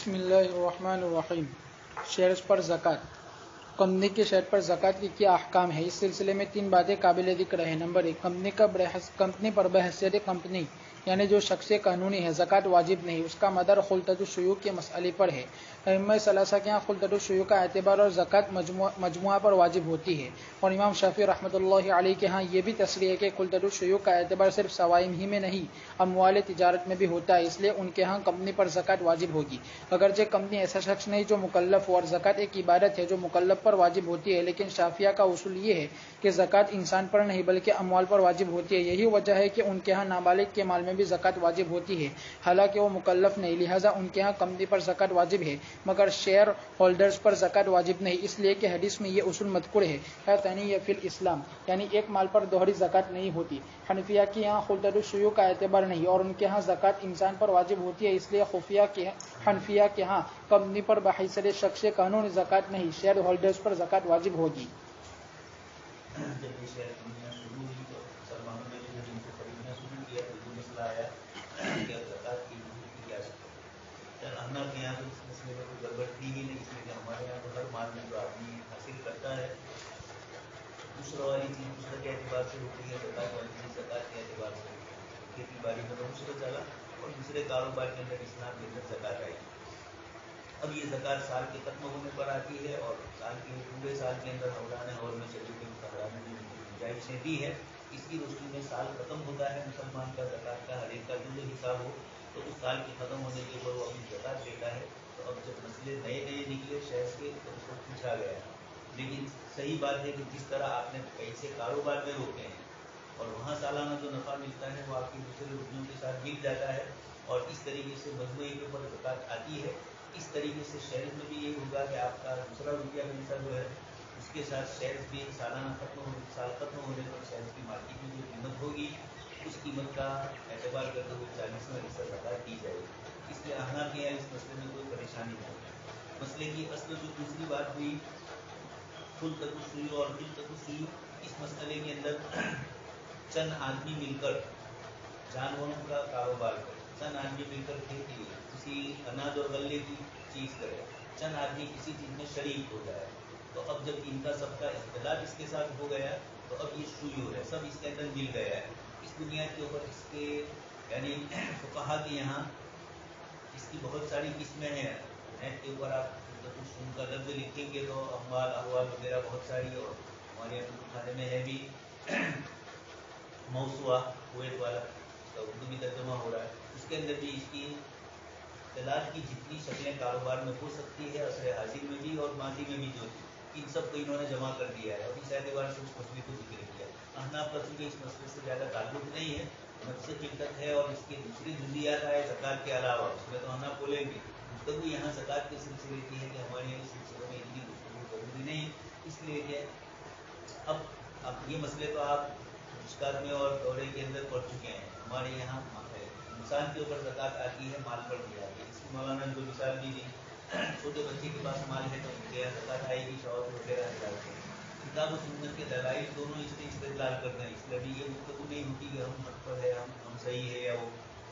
بسم اللہ الرحمن الرحیم۔ شیئرز پر زکوٰۃ، کمپنی کے شیئر پر زکوٰۃ کے کیا احکام ہیں؟ اس سلسلے میں 3 باتیں قابل ذکر ہیں۔ نمبر 1، کمپنی پر بحیثیت کمپنی یعنی جو شخص قانونی ہے زکوٰۃ واجب نہیں، اس کا مدار خلطۃ الشیوع کے مسئلے پر ہے۔ ائمہ ثلاثہ کے یہاں خلطۃ الشیوع کا اعتبار اور زکوٰۃ مجموعہ پر واجب ہوتی ہے، اور امام شافعی رحمۃ اللہ علیہ کے ہاں یہ بھی تصریح ہے کہ خلطۃ الشیوع کا اعتبار صرف سوائم ہی میں نہیں، اموال تجارت میں بھی ہوتا ہے، اس لیے ان کے ہاں کمپنی پر زکوٰۃ واجب ہوگی۔ اگرچہ کمپنی ایسا شخص نہیں جو مکلف ہو، اور زکوٰۃ ایک عبادت ہے جو مکلف پر واجب ہوتی ہے، لیکن شافعیہ کا اصول یہ ہے کہ زکوٰۃ انسان پر نہیں بلکہ اموال پر واجب ہوتی ہے۔ یہی وجہ ہے کہ ان کے ہاں نابالغ کے مال میں بھی زکوٰۃ واجب ہوتی ہے، حالانکہ وہ مکلف نہیں، لہٰذا ان کے ہاں کمپنی پر زکوٰۃ واجب ہے، مگر شیئر ہولڈرز پر زکوٰۃ واجب نہیں، اس لیے کہ حدیث میں یہ اصول مذکور ہے، تنی فی الاسلام، یعنی ایک مال پر دوہری زکوٰۃ نہیں ہوتی۔ حنفیہ کے یہاں خلطۃ الشیوع کا اعتبار نہیں، اور ان کے ہاں زکوٰۃ انسان پر واجب ہوتی ہے، اس لیے حنفیہ کے ہاں کمپنی پر بحیثیت شخص قانونی زکوٰۃ نہیں، شیئر ہولڈرز پر زکوٰۃ واجب ہوگی۔ جب یہ شیئر کمپنیاں شروع ہوئی تو مسلمانوں نے جب ان کو خریدنا شروع کیا تو یہ مسئلہ آیا کہ اب زکوٰۃ کی وجود کی کیا شکل ہے۔ احناف کے یہاں تو اس مسئلے میں کوئی گڑبڑ تھی ہی نہیں، اس لیے کہ ہمارے یہاں تو ہر مال میں جو آدمی حاصل کرتا ہے دوسرا والی چیز دوسرے کے اعتبار سے ہوتی ہے، زکوٰۃ والی چیز زکوٰۃ کے اعتبار سے ہوتی ہے۔ کھیتی باڑی میں تو دوسرا چلا، اور دوسرے کاروبار کے اندر اسلام کے اندر زکوٰۃ آئی۔ اب یہ زکوٰۃ سال کے ختم ہونے پر آتی ہے، اور سال کے پورے سال کے اندر حولانِ حول میں شریعت مطہرہ نے جو گنجائشیں دی ہے، اس کی روشنی میں سال ختم ہوتا ہے مسلمان کا زکوٰۃ کا ہر ایک کا جو حساب ہو، تو اس سال کے ختم ہونے کے اوپر وہ اپنی زکوٰۃ دیتا ہے۔ تو اب جب مسئلے نئے نکلے شہر کے تو اس کو پوچھا گیا، لیکن صحیح بات ہے کہ جس طرح آپ نے پیسے کاروبار میں روکے ہیں اور وہاں سالانہ جو نفع ملتا ہے وہ آپ کے دوسرے روپیوں کے ساتھ مل جاتا ہے، اور اس طریقے سے مجموعے کے اوپر زکوٰۃ آتی ہے، اس طریقے سے شیئرز میں بھی یہی ہوگا کہ آپ کا دوسرا روپیہ پیسہ جو ہے اس کے ساتھ شیئرز بھی سالانہ سال ختم ہونے پر شیئرز کی مارکیٹ میں جو قیمت ہوگی اس قیمت کا اعتبار کرتے ہوئے 40واں زکوٰۃ دی جائے گی۔ اس لیے احناف کے یہاں اس مسئلے میں کوئی پریشانی نہیں۔ مسئلے کی اصل جو دوسری بات ہوئی خلطۃ الشیوع اور خلطۃ الشیوع، اس مسئلے کے اندر چند آدمی مل کر جانوروں کا کاروبار کرے، چند آدمی مل کر کھیتی کسی اناج اور غلے کی چیز کرے، چند آدمی کسی چیز میں شریک ہو جائے، تو اب جب ان کا سب کا اختلاف اس کے ساتھ ہو گیا تو اب یہ شیوع ہے، سب اس کے اندر مل گیا ہے۔ اس بنیاد کے اوپر اس کے یعنی فقہا کے یہاں اس کی بہت ساری قسمیں ہیں۔ نیٹ کے اوپر آپ ان کا لفظ لکھیں گے تو اموال احوال وغیرہ بہت ساری، اور ہمارے یہاں کھانے میں ہے بھی موسوعہ کویت والا، تو اردو بھی ترجمہ ہو رہا ہے، اس کے اندر بھی اس کی اطلاعات کی جتنی شکلیں کاروبار میں ہو سکتی ہے عصر حاضر میں بھی اور ماضی میں بھی جو تھی، ان سب کو انہوں نے جمع کر دیا ہے، اور اس اعتبار سے اس مسئلے کو ذکر کیا۔ احناف کا چونکہ اس مسئلے سے زیادہ تعلق نہیں ہے، مقصد خلقت ہے اور اس کے دوسری جزیات آئے زکوٰۃ کے علاوہ، اس میں تو احناف بولیں گے، گفتگو یہاں زکوٰۃ کے سلسلے کی ہے کہ ہمارے یہاں اس سلسلے میں اتنی گفتگو ضروری نہیں، اس لیے کہ اب یہ مسئلے تو آپ مشکات میں اور دورے کے اندر پڑھ چکے ہیں۔ ہمارے یہاں انسان کے اوپر زکوٰۃ آتی ہے، مال پر نہیں آتی ہے۔ اس کی مولانا نے جو مثال دی تھی، چھوٹے بچے کے پاس مال ہے تو ان کے یہاں زکوٰۃ آئے گی، شوہر وغیرہ نکالتے ہیں۔ کتاب و سنت کے دلائل دونوں اس سے استدلال کرتے ہیں، اس لیے ابھی یہ گفتگو نہیں ہوتی کہ ہم حق پر ہے، ہم صحیح ہے یا وہ،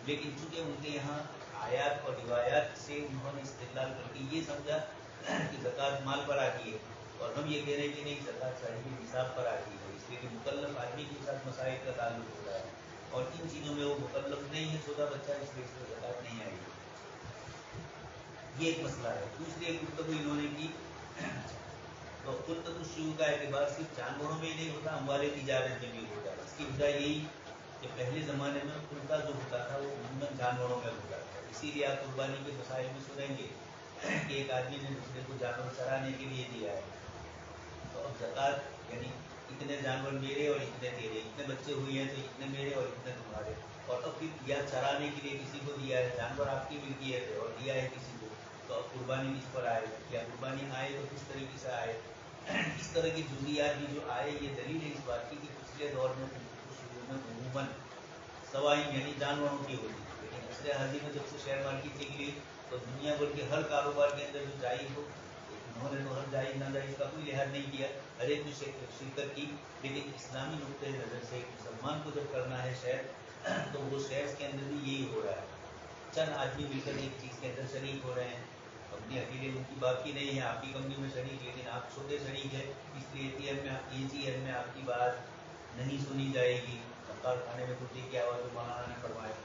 لیکن چونکہ ان کے یہاں آیات اور روایات سے انہوں نے استدلال کر کے یہ سمجھا کہ زکوٰۃ مال پر آتی ہے، اور ہم یہ کہہ رہے ہیں کہ نہیں، زکوٰۃ صاحب نصاب پر آتی ہے، اس لیے کہ مکلف آدمی کے ساتھ مسائل کا تعلق ہوتا ہے، اور ان چیزوں میں وہ مکلف نہیں ہے، چھوٹا بچہ، اس لیے اس پر زکوٰۃ نہیں آئے گی۔ یہ ایک مسئلہ ہے۔ دوسری ایک گفتگو انہوں نے کی تو خلطۃ الشیوع کا اعتبار صرف جانوروں میں ہی نہیں ہوتا، اموال تجارت میں بھی ہوتا ہے۔ اس کی وجہ یہی کہ پہلے زمانے میں خلطہ جو ہوتا تھا وہ عموماً جانوروں میں ہوتا تھا، اسی لیے آپ قربانی کے مسائل میں سنیں گے کہ ایک آدمی نے دوسرے کو جانور چرانے کے لیے دیا ہے، تو اب زکوٰۃ یعنی اتنے جانور میرے اور اتنے تیرے، اتنے بچے ہوئے ہیں تو اتنے میرے اور اتنے تمہارے، اور اب پھر یا چرانے کے لیے کسی کو دیا ہے، جانور آپ کی ملکیت ہے اور دیا ہے کسی کو، تو اب قربانی کس پر آئے، یا قربانی آئے تو کس طریقے سے آئے، اس طرح کی جزیات بھی جو آئے، یہ دلیل ہے اس بات کی کہ پچھلے دور میں شروع میں عموماً سوائم یعنی جانوروں کی ہوتی تھی، لیکن عصر حاضر میں جب سے شیئر مارکیٹ نکلی تو دنیا بھر کے ہر کاروبار کے اندر جو جائز ہو، انہوں نے تو ہر جائز ناجائز کا کوئی لحاظ نہیں کیا، ہر ایک میں شرکت کی، لیکن اسلامی نقطۂ نظر سے مسلمان کو جب کرنا ہے شیئر تو وہ شیئرز کے اندر بھی یہی ہو رہا ہے، چند آدمی مل کر ایک چیز کے اندر شریک ہو رہے ہیں، कंपनी अकेले उनकी बाकी नहीं है, आपकी कंपनी में शरीक, लेकिन आप छोटे शरीक है, इसलिए AGM में आपकी बात नहीं सुनी जाएगी। सरकार खाने में कुछ क्या हुआ जो मौलाना ने फरमाया।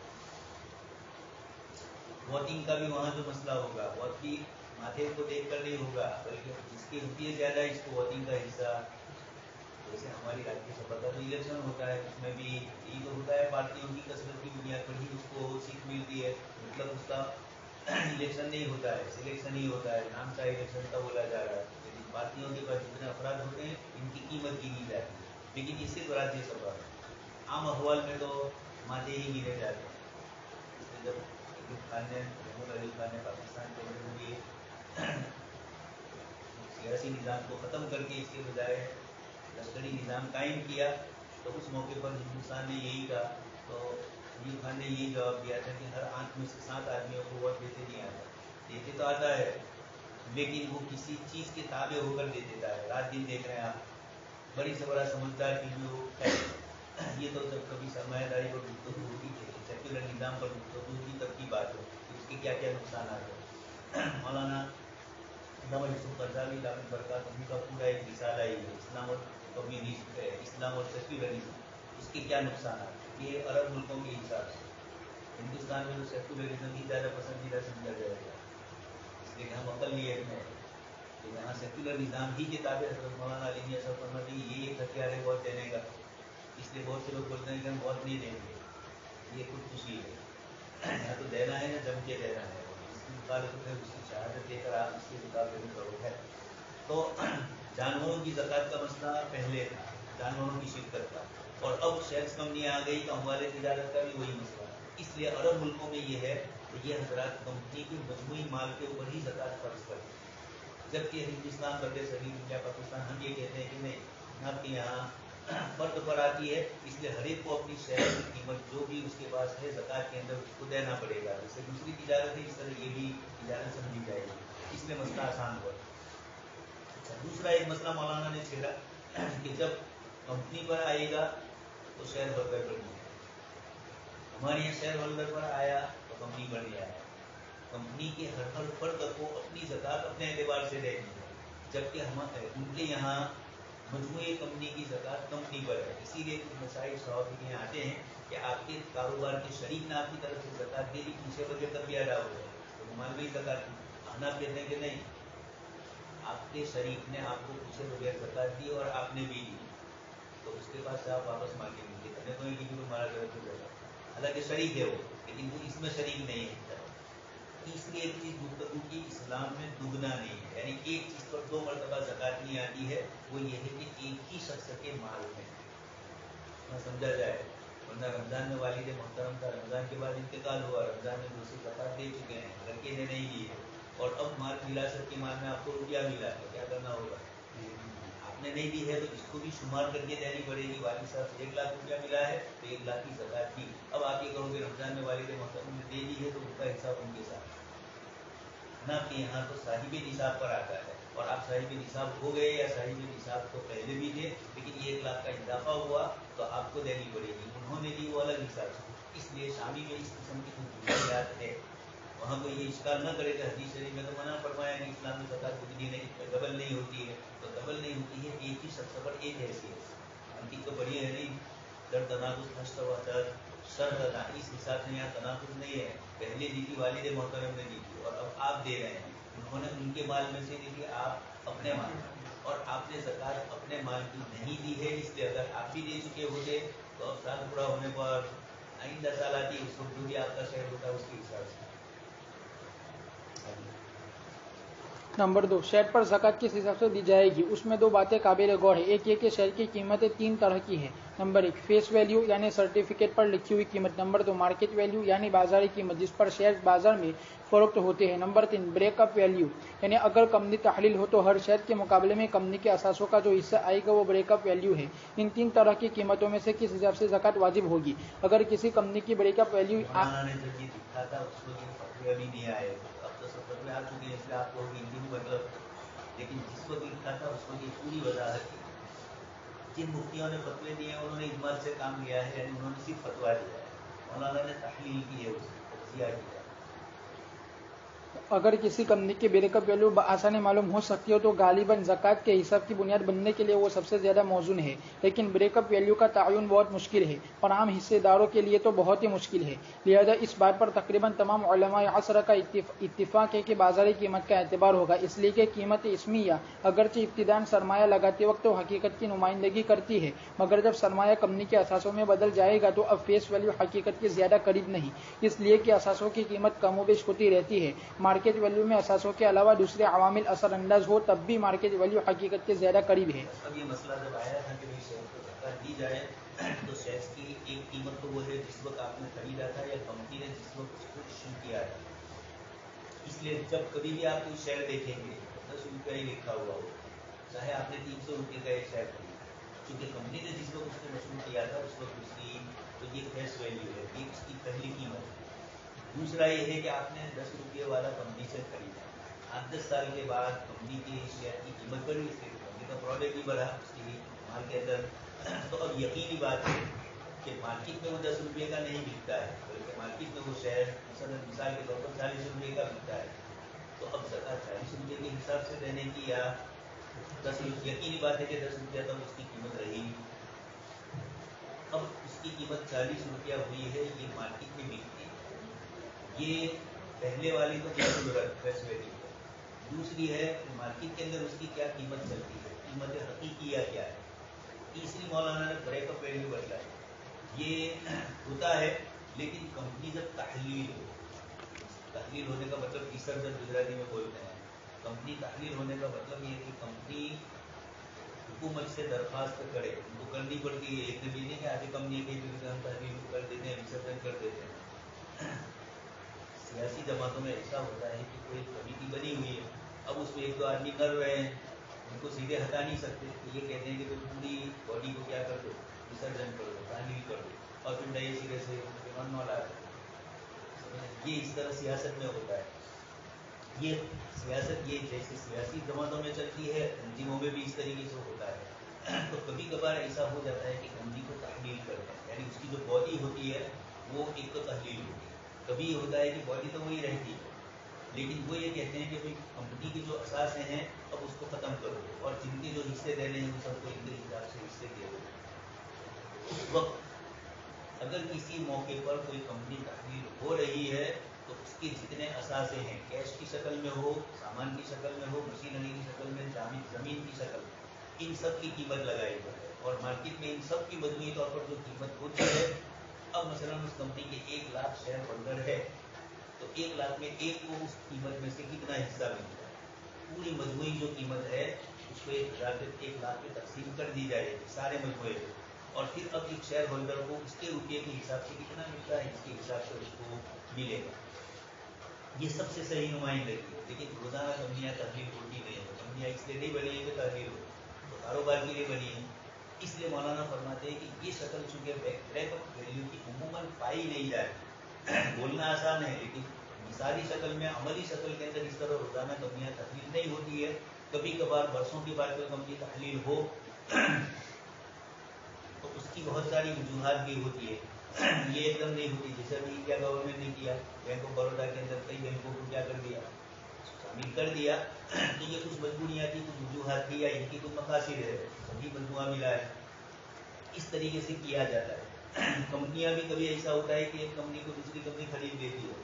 वोटिंग का भी वहाँ जो मसला होगा, वोट भी माथे को देख कर नहीं होगा, बल्कि जिसकी रुपये ज़्यादा है इसको वोटिंग का हिस्सा। जैसे हमारी राज्यसभा का तो इलेक्शन होता है, उसमें भी यही तो होता है, पार्टियों की कसरत की बुनियाद पर ही उसको सीट मिलती है, मतलब उसका इलेक्शन नहीं होता है, सिलेक्शन ही होता है, नाम का इलेक्शन का बोला जा रहा है। लेकिन पार्टियों के पास जितने अफराद होते हैं इनकी कीमत गिनी जाती है, लेकिन इससे तो राज्यसभा आम अहवाल में तो माथे ही गिने जाते हैं। इसलिए जब महमूद अली खान ने पाकिस्तान के लिए सियासी निज़ाम को ख़त्म करके इसके बजाय लश्करी निज़ाम कायम किया, तो उस मौके पर हिंदुस्तान ने यही कहा, तो अयूब खान ने यही जवाब दिया था कि हर 8 में से 7 आदमियों को वोट देते नहीं आता, देते तो आता है लेकिन वो किसी चीज़ के ताबे होकर दे देता है। रात दिन देख रहे हैं आप, बड़ी से बड़ा समझदार की जो ये तो जब कभी सरमायादारी पर गुफ्तगू होती है, सेक्युलर निज़ाम पर गुफ्तगू होती तब की बात है कि उसके क्या क्या नुकसान है। मौलाना यूसुफ ग़ज़ाली दामन बरकात उनका पूरा एक रिसाला ही है, इस्लाम और कम्युनिज्म, इस्लाम और सेक्युलरिज्म, उसके क्या नुकसान है। ये अरब मुल्कों के हिसाब से हिंदुस्तान में तो सेक्युलरिज्म ही ज़्यादा पसंदीदा समझा जाएगा, इसलिए हम अक़लियत में तो यहाँ सेक्युलर निज़ाम ही के ताबे मौलाना अली मियां साहब फरमाते हैं ये एक हथियार है वोट देने का, इसलिए बहुत से लोग बोलते हैं कि हम वोट नहीं देंगे, ये खुदकुशी है। यहाँ तो देना है ना, जम के देना है, इसकी मुखालफत है उसकी शहादत देकर आप इसके मुकाबले में करो है। तो जानवरों की ज़कात का मसला पहले था, जानवरों की शिरकत का, और अब शेयर्स कंपनियाँ आ गई तो अमवाले तिजारत का भी वही मसला है। इसलिए अरब मुल्कों में ये है कि ये हजरात कंपनी के मजमूई माल के ऊपर ही ज़कात फर्ज करते हैं, जबकि हिंदुस्तान बड़े सभी दुनिया पाकिस्तान हम ये कहते हैं कि नहीं, आपके यहाँ फर्द पर आती है, इसलिए हर एक को अपनी शेयर की कीमत जो भी उसके पास है ज़कात के अंदर उसको देना पड़ेगा। जैसे दूसरी तिजारत है, इस तरह ये भी तिजारत समझी जाएगी, इसलिए मसला आसान हुआ। अच्छा, दूसरा एक मसला मौलाना ने छेड़ा कि जब कंपनी पर आएगा तो शेयर होल्डर पर नहीं आएगा। हमारे यहाँ शेयर होल्डर पर आया तो कंपनी पर नहीं आया, कंपनी के हर फर्द को अपनी ज़कात अपने एतबार से देनी है, जबकि हमारे उनके यहाँ मजमूई कंपनी की ज़कात कंपनी पर है। इसीलिए कुछ मसाइल सवाब में आते हैं कि आपके कारोबार के शरीक ने आपकी तरफ से ज़कात दे दी, पीछे वजह तब भी अदा हो जाए तो मालवी ज़कात आना कहते हैं कि नहीं, आपके शरीक ने आपको पीछे बगैर ज़कात दी और आपने भी दी, तो उसके पास से आप वापस मांगेंगे, कहने तो कि तो हमारा तरफ से ज़कात, हालांकि शरीक है वो, लेकिन वो इसमें शरीक नहीं है। तीसरी एक चीज़ गुफ्तगू की इस्लाम में दुगना नहीं है, यानी एक चीज़ पर 2 मरतबा ज़कात नहीं आती है, वो ये है कि एक ही शख्स के माल में ना समझा जाए, वरना रमज़ान में वालिद मोहतरम का रमज़ान के बाद इंतकाल हुआ, रमज़ान में दूसरी ज़कात दे चुके हैं, लड़के ने नहीं दी है, और अब माल विरासत के माल में आपको रुपया मिला तो क्या करना होगा, आपने नहीं दी है तो इसको भी शुमार करके देनी पड़ेगी। वालिद साहब से 1 लाख रुपया मिला है तो 1 लाख की ज़कात दी, अब आप ये कहोगे रमज़ान में वालिद मोहतरम ने दे दी है तो उसका हिसाब उनके साथ ना, कि यहाँ तो साहिब निसाब पर आता है, और आप साहिब निसाब हो गए या साहिब निसाब तो पहले भी थे, लेकिन 1 लाख का इजाफा हुआ तो आपको देनी पड़ेगी, उन्होंने दी वो अलग हिसाब से। इसलिए शामी में इस किस्म की कुछ बुनियाद है, वहाँ को ये इश्काल न करे कि हदीस शरीफ में तो मना फरमाया कि इस्लाम में ज़कात दुगनी नहीं, डबल नहीं होती है, तो डबल नहीं होती है, एक ही शख्स पर एक हैसियत, अंतिम तो बढ़िया है नहीं, दर तनाकुस हश्तर सर तना, इस हिसाब से यहाँ तनाकुस नहीं है, पहले दी थी वालिद मोहतरम ने दी थी और अब आप दे रहे हैं, उन्होंने उनके माल में से दी थी, आप अपने माल में, और आपने ज़कात अपने माल की नहीं दी है, इसलिए अगर आप भी दे चुके होते तो अब साल पूरा होने पर आइंदा साल आती उसको जो भी आपका शेयर होता है उसके हिसाब से। नंबर 2, शेयर पर ज़कात किस हिसाब से दी जाएगी, उसमें 2 बातें काबिल गौर है। एक ये कि शेयर की कीमतें 3 तरह की हैं। नंबर 1, फेस वैल्यू यानी सर्टिफिकेट पर लिखी हुई कीमत। नंबर 2, मार्केट वैल्यू यानी बाजारी कीमत जिस पर शेयर बाजार में फरोख्त होते हैं। नंबर 3, ब्रेकअप वैल्यू यानी अगर कंपनी तहलील हो तो हर शेयर के मुकाबले में कंपनी के असासों का जो हिस्सा आएगा वो ब्रेकअप वैल्यू है। इन 3 तरह की कीमतों में से किस हिसाब से ज़कात वाजिब होगी। अगर किसी कंपनी की ब्रेकअप वैल्यू मतलब लेकिन जिसको लिखा था उसको ये पूरी वजाहत की, जिन मुफ्तियों ने फतवे दिए हैं उन्होंने इजमाल से काम लिया है, यानी उन्होंने सिर्फ फतवा दिया है, मौलाना ने तहलील की है, उसकी तज्जिया किया। अगर किसी कंपनी की ब्रेकअप वैल्यू आसानी मालूम हो सकती हो तो गालिबन ज़कात के हिसाब की बुनियाद बनने के लिए वो सबसे ज़्यादा मौजूद है, लेकिन ब्रेकअप वैल्यू का तयन बहुत मुश्किल है और आम हिस्सेदारों के लिए तो बहुत ही मुश्किल है। लिहाजा इस बात पर तकरीबन तमाम उलमा असर का इत्तिफाक है कि बाजारी कीमत का एतबार होगा, इसलिए कि कीमत इसमिया अगरचे इब्तिदान सरमाया लगाते वक्त तो हकीकत की नुमाइंदगी करती है, मगर जब सरमाया कंपनी के असासों में बदल जाएगा तो अब फेस वैल्यू हकीकत के ज़्यादा करीब नहीं, इसलिए कि असासों की कीमत कमोबेश होती रहती है। मार्केट वैल्यू में असासों के अलावा दूसरे अवामिल असर अंदाज हो तब भी मार्केट वैल्यू हकीकत के ज्यादा करीब है। अब ये मसला जब आया था कि भाई शेयर को धक्का दी जाए तो शेयर्स की एक कीमत तो वो है जिस वक्त आपने खरीदा था या कंपनी ने जिस वक्त उसको इश्यू किया है। इसलिए जब कभी भी आप कोई शेयर देखेंगे 10 रुपया ही लिखा हुआ हो, चाहे आपने 300 रुपये का एक शेयर खरीदा, क्योंकि कंपनी ने जिस वक्त उसको मशहूर किया था उस वक्त उसकी तो ये फेस वैल्यू है, ये उसकी पहली कीमत है। दूसरा ये है कि आपने 10 रुपये वाला कंपनी से खरीदा, 8-10 साल के बाद कंपनी की शेयर की कीमत बढ़ी, इसलिए कंपनी का प्रोडक्ट भी बढ़ा उसकी माल के अंदर। तो अब यकीनी बात है कि मार्केट में वो 10 रुपये का नहीं बिकता है, बल्कि मार्केट में वो शेयर मिसाल के तौर पर 40 रुपये का बिकता है। तो अब ज़कात 40 रुपये के हिसाब से देने की या 10 रुपये, यकीनी बात है कि 10 रुपया तब उसकी कीमत रहेगी। अब उसकी कीमत 40 रुपया हुई है, ये मार्केट में बिकती है। ये पहले वाली तो क्या जरूरत फेस वैल्यू है। दूसरी है मार्केट के अंदर उसकी क्या कीमत चलती है, कीमत हकीकी या क्या है। तीसरी मौलाना ने ब्रेकअप वैल्यू बदला है। ये होता है लेकिन कंपनी जब तहलील हो, तहलील होने का मतलब रिसर्च जब गुजराती में बोलते हैं, कंपनी तहलील होने का मतलब ये है कि कंपनी हुकूमत से दरख्वास्त करे, उनको करनी पड़ती है। एक भी नहीं कि आधी कंपनी के हम तहलील कर देते हैं, विसर्जन कर देते हैं। सियासी जमातों में ऐसा होता है कि कोई कमेटी बनी हुई है, अब उसमें एक दो आदमी कर रहे हैं, उनको सीधे हटा नहीं सकते, तो ये कहते हैं कि तो पूरी बॉडी को क्या कर दो, विसर्जन कर दो, तहलील कर दो, और फिर नए सिरे से ला दो। ये इस तरह सियासत में होता है। ये सियासत ये जैसे सियासी जमातों में चलती है, तंजीमों में भी इस तरीके से होता है। तो कभी कभार ऐसा हो जाता है कि कंपनी को तहलील करते हैं, यानी उसकी जो बॉडी होती है वो एक तो तहलील होती है। कभी होता है कि बॉडी तो वही रहती है, लेकिन वो ये कहते हैं कि भाई कंपनी की जो असासें हैं अब उसको ख़त्म करो और जिनके जो हिस्से देने हैं वो सबको इनके हिसाब से हिस्से दे दो। उस वक्त अगर किसी मौके पर कोई कंपनी तहलील हो रही है तो उसके जितने असासे हैं, कैश की शक्ल में हो, सामान की शक्ल में हो, मशीनरी की शक्ल में, ज़मीन की शक्ल में, इन सब की कीमत लगाई जाए और मार्केट में इन सब की मजमूई तौर पर जो कीमत होती है, अब मसलन उस कंपनी के 1 लाख शेयर होल्डर है तो 1 लाख में एक को उस कीमत में से कितना हिस्सा मिलता है, पूरी मजमूई जो कीमत है उसको 1 लाख में तकसीम कर दी जाएगी सारे मजमूए को, और फिर अब एक शेयर होल्डर को उसके रुपये के हिसाब से कितना मिलता है इसके हिसाब से उसको मिलेगा। ये सबसे सही नुमाइंदगी है। लेकिन रोजाना कंपनियां तहलील होती नहीं है, कंपनियां इसलिए नहीं बनी है कि तहलील हो, तो कारोबार के लिए बनी है। इसलिए मौलाना फरमाते हैं कि ये शक्ल चूंकि ब्रेकअप वैल्यू की उमूमन पाई नहीं जाती, बोलना आसान है लेकिन मिसाली शक्ल में, अमली शक्ल के अंदर इस तरह रोजाना कंपनियां तहलील नहीं होती है। कभी कभार बरसों के बाद कोई कंपनी तहलील हो तो उसकी बहुत सारी वजूहात भी होती है, ये एकदम नहीं होती। जैसे अभी इंडिया गवर्नमेंट ने किया, बैंक ऑफ बड़ौदा के अंदर कई बैंकों को क्या कर दिया, शामिल कर दिया, तो ये कुछ मजबूरियाँ थी, कुछ वजूहात थी या इनकी कुछ मकासिद है, सभी मजमुआ मिला है, इस तरीके से किया जाता है। कंपनियां भी कभी ऐसा होता है कि एक कंपनी को दूसरी कंपनी खरीद लेती है,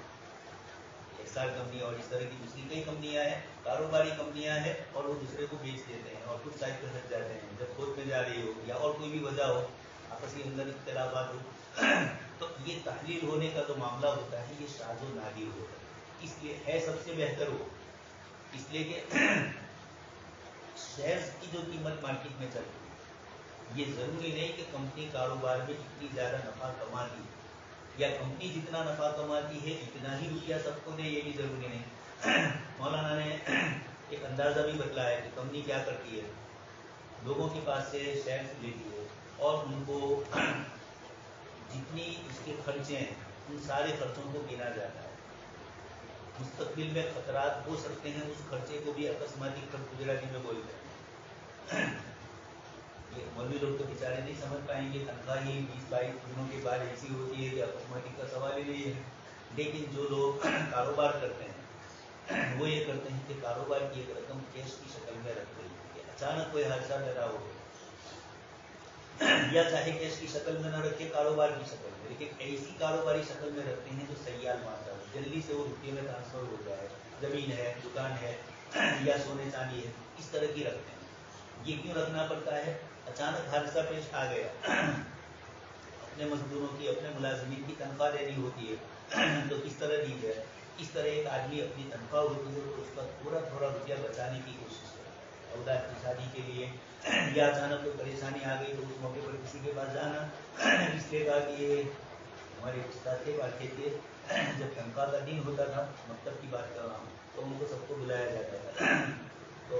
एक्सार कंपनी और इस तरह की दूसरी कई कंपनियां हैं, कारोबारी कंपनियां हैं, और वो दूसरे को बेच देते हैं और कुछ साइड पर हट जाते हैं जब खोद में जा रही हो या और कोई भी वजह हो, आपसी अंदर इख्तिलाफात हो। तो ये तहलील होने का जो मामला होता है ये शाज़ो नादिर होता है, इसलिए है सबसे बेहतर हो, इसलिए कि शेयर्स की जो कीमत मार्केट में चलती है, ये जरूरी नहीं कि कंपनी कारोबार में इतनी ज़्यादा नफा कमाती है या कंपनी जितना नफा कमाती है इतना ही रुपया सबको दे, ये भी जरूरी नहीं। मौलाना ने एक अंदाज़ा भी बतलाया कि कंपनी क्या करती है, लोगों के पास से शेयर्स लेती है और उनको जितनी उसके खर्चे हैं उन सारे खर्चों को गिना जाता है। मुस्तकबिल में खतरात हो सकते हैं, उस खर्चे को भी अकस्माती खर्च गुजराती में बोलते हैं। ये मौलवी लोग तो बेचारे नहीं समझ पाएंगे, तनख्वाह ही 20-22 दिनों के बाद ऐसी होती है कि अकस्माती का सवाल ही नहीं है। लेकिन जो लोग कारोबार करते हैं वो ये करते हैं कि कारोबार की एक रकम कैश की शक्ल में रख रही है, अचानक कोई हादसा पैदा हो या चाहे कैश की शक्ल में न रखे, कारोबार की शक्ल में, लेकिन ऐसी कारोबारी शक्ल में रखते हैं जो सयाल मात्रा में जल्दी से वो रुपये में ट्रांसफर हो जाए, जमीन है, दुकान है या सोने चांदी है, इस तरह की रखते हैं। ये क्यों रखना पड़ता है? अचानक हादसा पेश आ गया, अपने मजदूरों की, अपने मुलाजिमीन की तनख्वाह देनी होती है तो किस तरह दी जाए? इस तरह एक आदमी अपनी तनख्वाह होती है तो उसका थोड़ा थोड़ा रुपया बचाने की कोशिश करता है औलाद की शादी के लिए, या अचानक कोई परेशानी आ गई तो उस मौके पर किसी के पास जाना, इसलिए कहा कि ये हमारे उस्ताद थे वाक़े थे, जब तनख्वाह का दिन होता था, मतलब की बात कर रहा हूँ, तो उनको सबको बुलाया जाता था। तो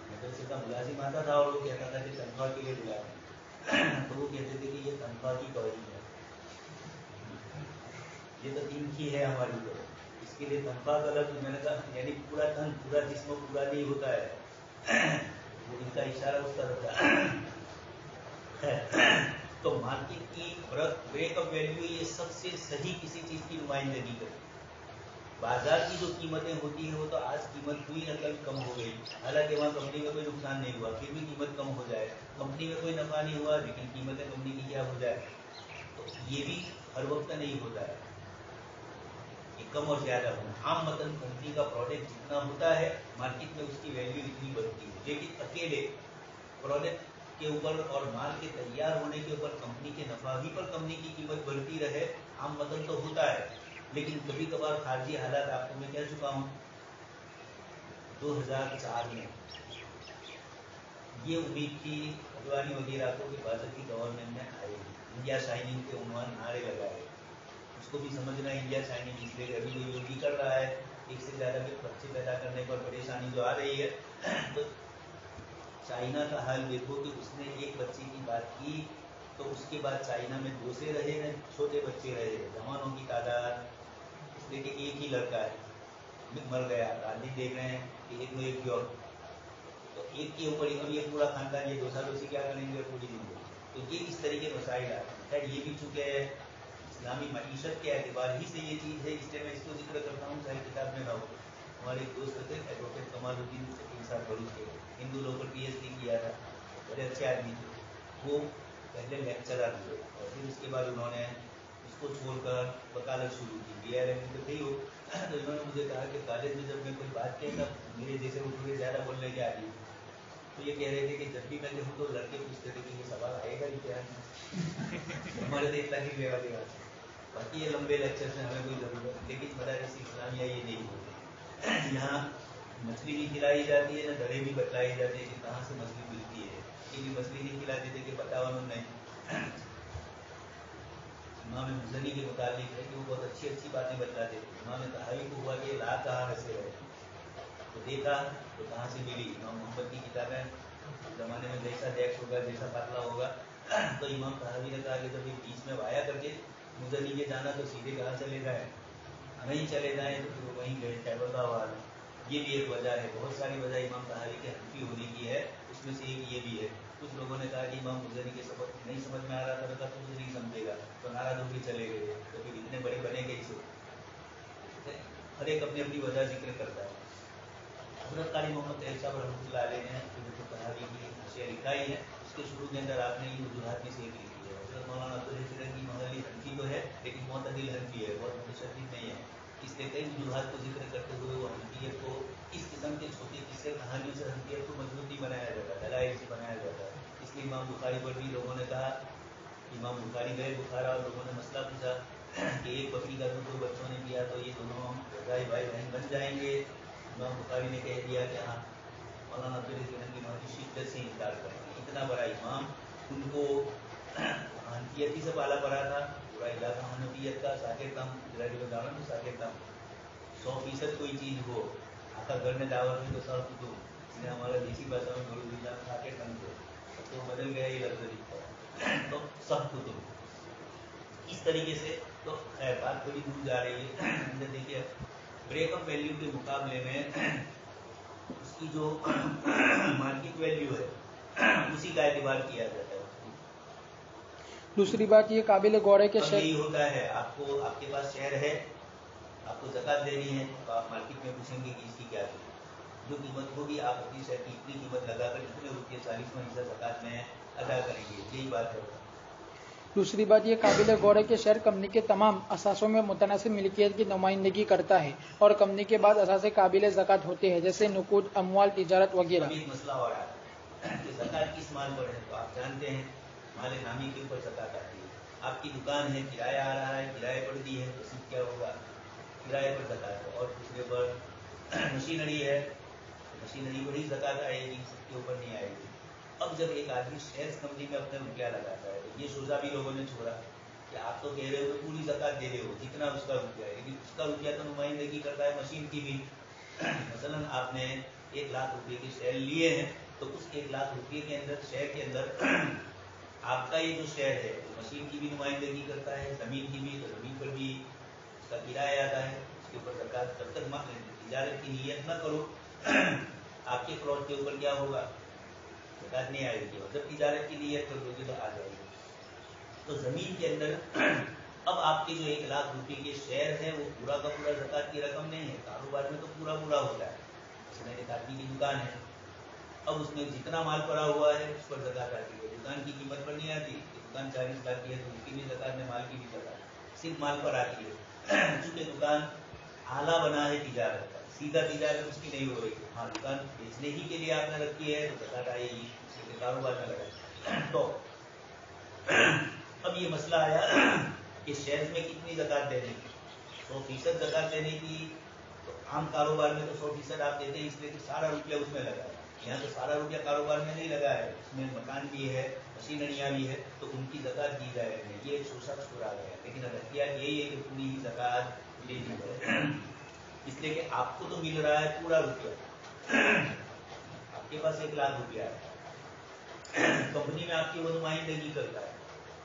मदरसे का मुलाजिम आता था और वो कहता था कि तनख्वाह के लिए बुलाया, तो वो कहते थे कि ये तनख्वाह की तौहीन है, ये तो दिन की है हमारी, तो इसके लिए तनख्वाह का लफ्ज़, मैंने कहा यानी पूरा तन, पूरा जिस्म पूरा नहीं होता है, वो इनका इशारा उस तरफ था। तो मार्केट की ब्रेकअप वैल्यू ये सबसे सही किसी चीज़ की नुमाइंदगी करती है। बाजार की जो कीमतें होती हैं वो तो आज कीमत हुई न कल कम हो गई, हालांकि वहाँ कंपनी में कोई नुकसान नहीं हुआ, फिर भी कीमत कम हो जाए, कंपनी में कोई नफा नहीं हुआ लेकिन कीमतें कंपनी की क्या हो जाए, तो ये भी हर वक्त नहीं होता है, ये कम और ज़्यादा होना। आम मतन कंपनी का प्रोडक्ट जितना होता है मार्केट में उसकी वैल्यू इतनी बढ़ती है, लेकिन अकेले प्रोडक्ट के ऊपर और माल के तैयार होने के ऊपर कंपनी के नफा ही पर कंपनी की कीमत बढ़ती रहे, आम मतन तो होता है। लेकिन कभी कभार खारजी हालात, आपको मैं कह चुका हूँ 2004 में ये उम्मीद थी अडवाणी वगैरह को कि भाजपा गवर्नमेंट में आएगी, इंडिया शाइनिंग के उन्वान नारे लगाए, उसको भी समझना इंडिया शाइनिंग इसलिए अभी जो योगी कर रहा है, एक से ज़्यादा के बच्चे पैदा करने पर परेशानी जो आ रही है, तो चाइना का हाल देखो कि उसने एक बच्चे की बात की तो उसके बाद चाइना में 2 से रहे हैं, छोटे बच्चे रहे, जवानों की तादाद, इसलिए कि एक ही लड़का है मर गया, गांधी देख रहे हैं कि एक में एक क्यों, तो एक के ऊपर ये पूरा खानदान, ये 2 सालों से क्या करेंगे पूरी जिंदगी, तो ये इस तरीके मसाइल आते हैं। खैर ये भी चूँकि इस्लामी मईशत के एतबार ही से ये चीज़ है, इसलिए मैं इसको जिक्र करता हूँ, चाहे किताब में ना हो। हमारे एक दोस्त थे एडवोकेट कमालुद्दीन साहब भरूच के, हिंदू लॉ पर PhD किया था, बड़े अच्छे आदमी थे, वो पहले लेक्चरर हुए और फिर उसके बाद उन्होंने उसको छोड़कर वकालत शुरू की, BRM में तो थी हो, तो इन्होंने मुझे कहा कि कॉलेज में जब मैं कोई बात कहता, मेरे जैसे वो थोड़े ज़्यादा बोलने के आदमी, तो ये कह रहे थे कि जब भी मैं कहूँ तो लड़के पूछते थे कि ये सवाल आएगा ही क्या हमारे तो इतना ही लेवा देगा, बाकी ये लंबे लेक्चर से हमें कोई ज़रूरत, लेकिन मदारिस इस्लामिया ये नहीं होते, यहाँ मछली भी खिलाई जाती है ना, दड़े भी बतलाई जाते हैं कि कहाँ से मछली मिलती है, कि भी मछली नहीं खिलाते थे कि बताओ नहीं। इमाम मुज़नी के मुताबिक है कि वो बहुत अच्छी अच्छी बातें बतलाते थे। इमाम तहावी को हुआ कि ला कहाँ से है, तो देखा तो कहाँ से मिली, इमाम मोहम्मद की किताबें ज़माने में जैसा डेक्स होगा, जैसा पातला होगा, तो इमाम तहावी ने कहा कि जब ये बीच में वाया करके मुज़नी के जाना तो सीधे कहाँ चले जाए, नहीं चले जाए तो फिर वहीं गए खैबरदाबाद। ये भी एक वजह है, बहुत सारी वजह इमाम तहावी के हनफी होने की है, उसमें से एक ये भी है। कुछ लोगों ने कहा कि इमाम मुज़नी के सबक नहीं समझ में आ रहा था, तो कुछ नहीं समझेगा, तो नाराज होकर चले गए, तो फिर इतने बड़े बनेंगे इसे, हर एक अपनी अपनी वजह जिक्र करता है। हज़रत कारी मोहम्मद तैयब साहब रहमतुल्लाह अलैह ने जो तहावी की अशिया लिखाई है, उसके शुरू के अंदर आपने ये वजूहात में से एक लिखी है। हज़रत मौलाना अब्दुल हसीन की महली हनफी तो है, लेकिन मुतदिल हनफी है, बहुत मुतशद्दिद नहीं है, इसलिए कई वजूहात को जिक्र करते हुए वो हनफियत को इस किस्म के छोटे किस्से कहानियों से हनफियत को मजबूत नहीं बनाया जाता, दलाइल से बनाया जाता है। इसलिए इमाम बुखारी पर भी लोगों ने कहा, इमाम बुखारी गए बुखारा और लोगों ने मसला पूछा कि एक बकरी का दूध 2 बच्चों ने किया तो ये दोनों भाई बहन बन जाएंगे। इमाम बुखारी ने कह दिया कि हाँ, मौलाना अब्दुल हसीन की महदी शिद्दत से इनकार कर दिया। इतना बड़ा इमाम, उनको हनफियत ही से पाला पड़ा था, पूरा इलाका हनफियत का, साकिर कम इधर बताना तो साकिर कम 100% कोई चीज़ हो, आका घर में दावत में तो सब तो इसने हमारा देसी भाषा में थोड़ी दूर साकिर कम तो बदल गया ये लफ्ज़ तो सब कुतुब इस तरीके से। तो खैर बात थोड़ी दूर जा रही है। देखिए ब्रेकअप वैल्यू के मुकाबले में उसकी जो मार्केट वैल्यू है उसी का एतबार किया जाता है। दूसरी बात ये काबिल गौर है कि यही होता है, आपको आपके पास शेयर है, آپ کو زکات دینی ہے تو آپ مارکیٹ میں پوچھیں گے کہ اس کی کیا قیمت، جو قیمت ہوگی آپ اپنی شہر کی اتنی قیمت لگا کر اتنے روپئے 40واں حصہ زکات میں ادا کریں گے، یہی بات ہے۔ دوسری بات یہ قابل غور ہے کہ شیئر کمپنی کے تمام اثاثوں میں متناسب ملکیت کی نمائندگی کرتا ہے اور کمپنی کے بعد اثاثے قابل زکات ہوتے ہیں جیسے نقود، اموال، تجارت وغیرہ۔ ایک مسئلہ ہو رہا ہے کہ زکات کس مال پر ہے، تو آپ جانتے ہیں مال نامی کے اوپر زکات آتی ہے۔ آپ کی دکان ہے، کرایہ آ رہا ہے، کرایہ پر دی ہے تو صرف کیا ہوگا، کرایہ پر زکات ہے، اور دوسرے پر مشینری ہے، مشینری پر ہی زکات آئے گی، سب کے اوپر نہیں آئے گی۔ اب جب ایک آدمی شیئرز کمپنی میں اپنا روپیہ لگاتا ہے تو یہ شوزہ بھی لوگوں نے چھوڑا کہ آپ تو کہہ رہے ہو کہ پوری زکات دے رہے ہو جتنا اس کا روپیہ ہے، لیکن اس کا روپیہ تو نمائندگی کرتا ہے مشین کی بھی۔ مثلاً آپ نے 1 لاکھ روپے کے شیئر لیے ہیں تو اس 1 لاکھ روپے کے اندر شیئر کے اندر آپ کا یہ جو شیئر ہے وہ مشین کی بھی نمائندگی کرتا ہے، زمین کی بھی، تو زمین پر بھی اس کا کرایہ آتا ہے، اس کے اوپر زکات جب تک تجارت کی نیت نہ کرو آپ کے پلاٹ کے اوپر کیا ہوگا، زکات نہیں آئے گی، اور جب تجارت کی نیت کر دو گے تو آ جائے گی۔ تو زمین کے اندر اب آپ کے جو 1 لاکھ روپے کے شیئر ہے وہ پورا کا پورا زکات کی رقم نہیں ہے، کاروبار میں تو پورا ہوتا ہے۔ اس میں ایک آدمی کی دکان ہے، اب اس میں جتنا مال پڑا ہوا ہے اس پر زکات آتی ہے، دکان کی قیمت پر نہیں آتی کہ دکان 40 لاکھ کی ہے تو اس کی بھی زکات میں مال کی بھی زکات صرف مال پر آتی ہے۔ چونکہ دکان آلہ بنا ہے تجارت کا، سیدھا تجارت اس کی نہیں ہو رہی، ہاں دکان بیچنے ہی کے لیے آپ نے رکھی ہے تو زکات آئے گی، اس کے کاروبار میں لگا۔ تو اب یہ مسئلہ آیا کہ شیئرز میں کتنی زکات دینے کی، 100% زکات دینے کی، تو عام کاروبار میں تو 100% آپ دیتے ہیں اس لیے کہ سارا روپیہ اس میں لگا ہے، یہاں تو سارا روپیہ کاروبار میں نہیں لگا ہے، اس میں مکان بھی ہے، مشینریاں بھی ہے، تو ان کی زکات دی جائے گی، یہ ایک شوشہ چھوڑا گیا، لیکن احتیاط یہی ہے کہ پوری ہی زکات لے دی جائے، اس لیے کہ آپ کو تو مل رہا ہے پورا روپیہ، آپ کے پاس 1 لاکھ روپیہ ہے، کمپنی میں آپ کی وہ نمائندگی کرتا ہے،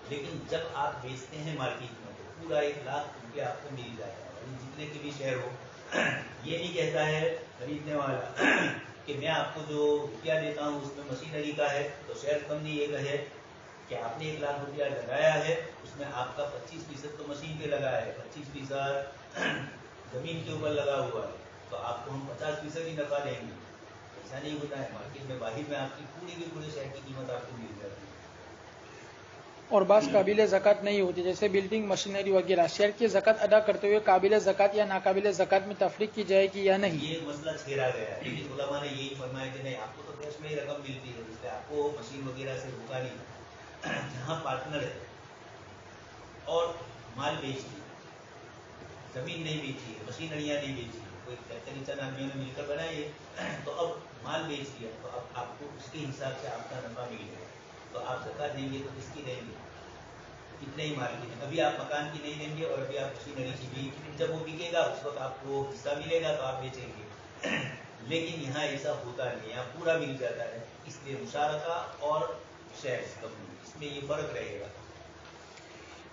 لیکن جب آپ بیچتے ہیں مارکیٹ میں تو پورا 1 لاکھ روپیہ آپ کو مل جاتا ہے، اور جتنے کے بھی شیئر ہو، یہ نہیں کہتا ہے خریدنے والا کہ میں آپ کو جو روپیہ دیتا ہوں اس میں مشینری کا ہے، تو شیئر کمپنی یہ کہے کہ آپ نے 1 لاکھ روپیہ لگایا ہے، اس میں آپ کا 25% تو مشین پہ لگا ہے، 25% زمین کے اوپر لگا ہوا ہے، تو آپ کو ہم 50% ہی نفع دیں گے۔ ایسا نہیں ہوتا ہے، مارکیٹ میں باہر میں آپ کی پوری کی پورے شیئر کی قیمت آپ کو مل جاتی ہے۔ اور بعض قابل زکات نہیں ہوتی جیسے بلڈنگ، مشینری وغیرہ، شیئر کی زکات ادا کرتے ہوئے قابل زکات یا ناقابل زکات میں تفریق کی جائے گی یا نہیں؟ یہ مسئلہ چھیڑا گیا ہے، لیکن علماء نے یہی فرمایا کہ نہیں، آپ کو تو کیش میں ہی رقم ملتی ہے، اس لیے آپ کو مشین وغیرہ سے روکا نہیں۔ جہاں پارٹنر ہے اور مال بیچ دیا، زمین نہیں بیچی ہے، مشینریاں نہیں بیچی ہے، کوئی بہترین چند آدمیوں نے مل کر بنائی ہے، تو اب مال بیچ دیا تو اب آپ کو اس کے حساب سے آپ کا نفع مل گیا، تو آپ زکات دیں گے تو کس کی دیں گے، کتنے ہی مال کی دیں، ابھی آپ مکان کی نہیں دیں گے اور ابھی آپ مشینری کی بھی، جب وہ بکے گا اس وقت آپ کو حصہ ملے گا تو آپ بیچیں گے، لیکن یہاں ایسا ہوتا نہیں، یہاں پورا مل جاتا ہے، اس لیے مشارکہ اور شیئرز کمپنی اس میں یہ فرق رہے گا۔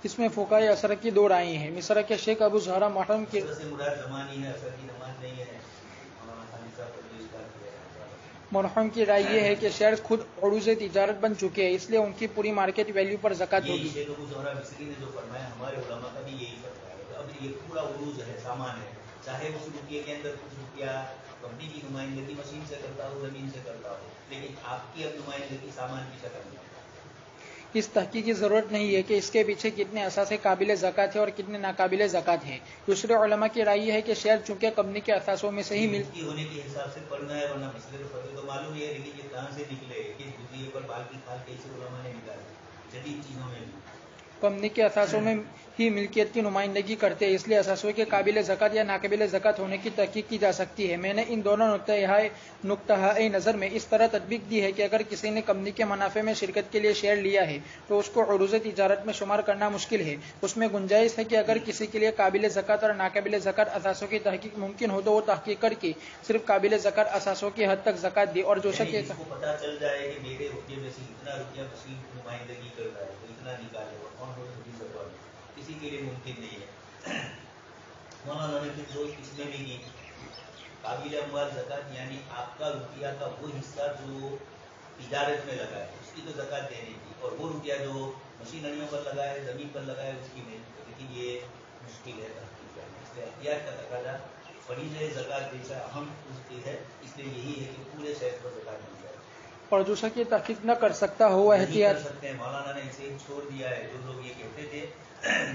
اس میں فقہائے اثر کی 2 رائیں ہیں۔ مصر کے شیخ ابو زہرا محرم کے اثر سے مراد زمانی ہے، اثر کی نماز نہیں ہے، مولانا خالد صاحب پر جو اشکال کیا ہے۔ مرحوم کی رائے یہ ہے کہ شیئر خود عروض تجارت بن چکے ہیں، اس لیے ان کی پوری مارکیٹ ویلیو پر زکات یہی ہوگی۔ شیخ ابو زہرا مصری نے جو فرمایا، ہمارے علماء کا بھی یہی فتویٰ ہے کہ اب یہ پورا عروض ہے، سامان ہے، چاہے اس روپیے کے اندر کچھ روپیہ کمپنی کی نمائندگی مشین سے کرتا ہو، زمین سے کرتا ہو، لیکن آپ کی اب نمائندگی سامان کی شکل میں ہے۔ اس تحقیق کی ضرورت نہیں ہے کہ اس کے پیچھے کتنے اثاثے قابل زکات ہے اور کتنے ناقابل زکات ہے۔ دوسرے علماء کی رائے یہ ہے کہ شیئر چونکہ کمپنی کے اثاثوں میں سے ہی مفتی ہونے کے حساب سے پڑھنا ہے، ورنہ مسئلے تو فتوے تو معلوم ہی ہے، لیکن یہ کہاں سے نکلے کہ جزیے پر بال کی کھال کیسے علماء نے نکالی جدید چیزوں میں بھی۔ کمپنی کے اثاثوں میں ہی ملکیت کی نمائندگی کرتے ہیں، اس لیے اثاثوں کے قابل زکات یا ناقابل زکات ہونے کی تحقیق کی جا سکتی ہے۔ میں نے ان دونوں نقطۂ نظر میں اس طرح تطبیق دی ہے کہ اگر کسی نے کمپنی کے منافع میں شرکت کے لیے شیئر لیا ہے تو اس کو عروض تجارت میں شمار کرنا مشکل ہے۔ اس میں گنجائش ہے کہ اگر کسی کے لیے قابل زکات اور ناقابل زکات اثاثوں کی تحقیق ممکن ہو تو وہ تحقیق کر کے صرف قابل زکات اثاثوں کی حد تک زکات دے، اور جو شخص جس کو پتہ چل جائے کہ میرے روپیے میں سے اتنا روپیہ مشین کی نمائندگی کر رہا ہے تو اتنا نکالے، اور کون ہو کسی کے لیے ممکن نہیں ہے۔ مولانا نے پھر 2 قسمیں بھی کی، قابل اموال زکات یعنی آپ کا روپیہ کا وہ حصہ جو تجارت میں لگا ہے اس کی تو زکات دینی تھی، اور وہ روپیہ جو مشینریوں پر لگا ہے، زمین پر لگا ہے، اس کی نہیں، لیکن یہ مشکل ہے تحقیق کرنا، اس इसलिए एहतियात का तकाजा फरीज़ ज़कात जैसा अहम चीज़ है, इसलिए यही है कि पूरे शहर पर ज़कात मिल जाए। और जो शख्स ये तहकीक न कर सकता हो नहीं कर एहतियात सकते हैं, मौलाना ने इसे छोड़ दिया है। जो लोग ये कहते थे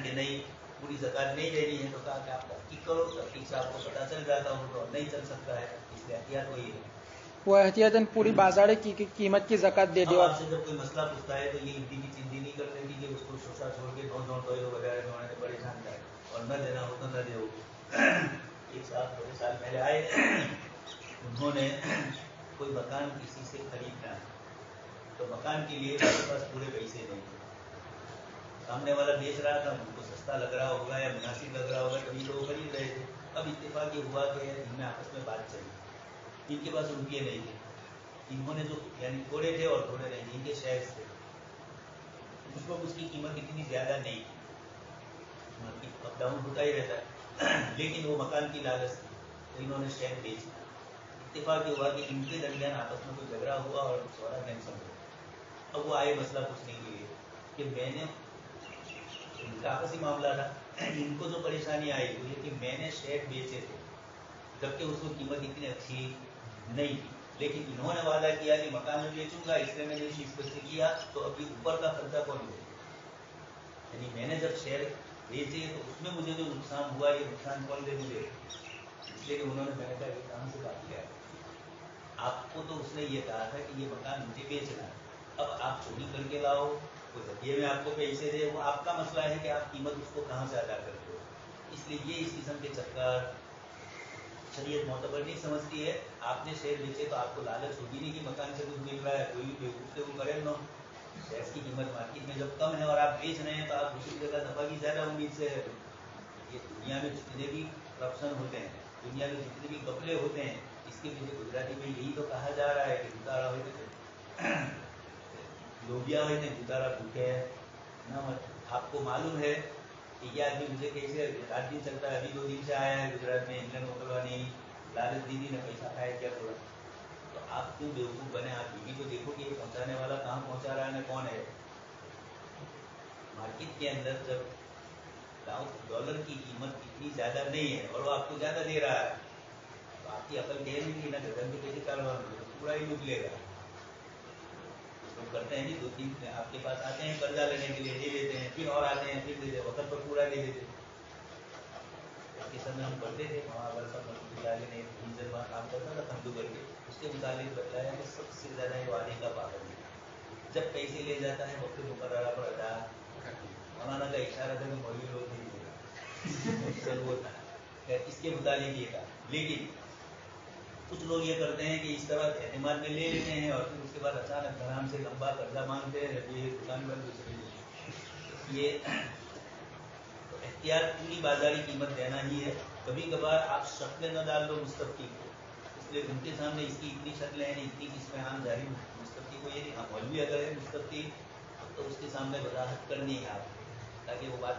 कि नहीं पूरी ज़कात नहीं देनी है, तो कहा कि आप तहकीक करो, तहकीक से आपको पता चल जाता हो तो नहीं चल सकता है, इसलिए एहतियात वही है। वो एहतियातन पूरी बाजार की कीमत की ज़कात दे दे। अब आपसे जब कोई मसला पूछता है तो ये हिंदी की चिंती नहीं करते कि उसको शोषा छोड़ के नौ वगैरह में उन्होंने परेशान किया और न देना हो तो न दे। एक साल 2 साल पहले आए, उन्होंने कोई मकान किसी से खरीदना है, तो मकान के लिए मेरे पास पूरे पैसे नहीं थे। सामने वाला बेच रहा था, उनको सस्ता लग रहा होगा या मुनासिब लग रहा होगा, तभी तो वो खरीद रहे थे। अब इत्तेफाक ये हुआ कि इनमें आपस में बात चली, इनके पास रुपये नहीं थे, इन्होंने जो यानी थोड़े थे और थोड़े नहीं थे, इनके शेयर्स थे, उसको उसकी कीमत इतनी ज़्यादा नहीं थी, मार्केट अप डाउन होता ही रहता है, लेकिन वो मकान की लालच थी तो इन्होंने शेयर बेच दिया। इत्तेफाक ये हुआ कि इनके दरमियान आपस में कोई झगड़ा हुआ और थोड़ा टेंशन हुआ। अब वो आए मसला पूछने के लिए कि मैंने, इनका आपसी मामला था, इनको जो परेशानी आई वो ये कि मैंने शेयर बेचे थे जबकि उसको कीमत इतनी अच्छी नहीं थी, लेकिन इन्होंने वादा किया कि मकान में बेचूंगा, इसलिए मैंने इस चीज़ से किया, तो अभी ऊपर का खर्चा कौन देगा? यानी मैंने जब शेयर बेचे तो उसमें मुझे जो नुकसान हुआ, ये नुकसान कौन दे मुझे? इसलिए उन्होंने मैंने कहा ये काम से बात किया, आपको तो उसने ये कहा था कि ये मकान मुझे बेचना है, अब आप चोरी करके लाओ, कोई हदिये में आपको पैसे दे, वो आपका मसला है कि आप कीमत उसको कहाँ से अदा करते हो। इसलिए ये इस किस्म के चक्कर शरीयत मोतबर नहीं समझती है। आपने शेयर बेचे तो आपको लालच होगी नहीं कि मकान से कुछ मिल रहा है, कोई भी बेवकूफ़ से वो करे ना। शेयर की कीमत मार्केट में जब कम है और आप बेच रहे हैं तो आप दूसरी जगह नफा की ज़्यादा उम्मीद से है। ये दुनिया में जितने भी करप्शन होते हैं, दुनिया में जितने भी घपले होते हैं, इसके पीछे गुजराती में यही तो कहा जा रहा है कि उतारा हो लोबिया हो उतारा भूखे है ना। आपको मालूम है कि ये आदमी मुझे कैसे रात दिन चलता है, अभी 2 दिन से आया है गुजरात में, इंग्लैंड मोकलवानी लालच दीदी ने पैसा खाया क्या थोड़ा, तो आप क्यों बेवकूफ़ बने? आप बीवी को देखो कि ये पहुँचाने वाला कहाँ पहुँचा रहा है, कौन है। मार्केट के अंदर जब डॉलर की कीमत इतनी ज़्यादा नहीं है और वो आपको ज़्यादा दे रहा है, तो आपकी अकल कह रही ना गगन के कैसे कारोबार में, तो पूरा ही लूट लेगा। तो करते हैं जी, 2-3 आपके पास आते हैं कर्जा लेने के लिए, ले लेते हैं, फिर और आते हैं, फिर दे देते, वक्त पर पूरा ले लेते। इसके समय हम पढ़ते थे महाभारत ने जब काम करता था खंडू करके, उसके मुताबिक बताया कि सबसे ज़्यादा ये वादे का पाबंद है, जब पैसे ले जाता है वक्त मुकर्ररा पर अदा। मौलाना का इशारा था कि मौलवी लोग नहीं देगा वो था, इसके मुताबिक ये था। लेकिन कुछ लोग ये करते हैं कि इस तरह एतमाद में ले लेते हैं और फिर उसके बाद अचानक आराम से लंबा कर्जा मांगते हैं, ये दुकान बंद दूसरी ये तो एहतियात पूरी बाजारी कीमत देना ही है। कभी कभार आप शक्ल न डाल दो मुस्तफ़ी को, इसलिए उनके सामने इसकी इतनी शक्ल है नहीं, इतनी इसमें आम जारी मुस्तफ़ी को ये नहीं, हाँ मौलवी अगर है मुस्तफ़ी तो उसके सामने वजाहत करनी है आप, ताकि वो बात।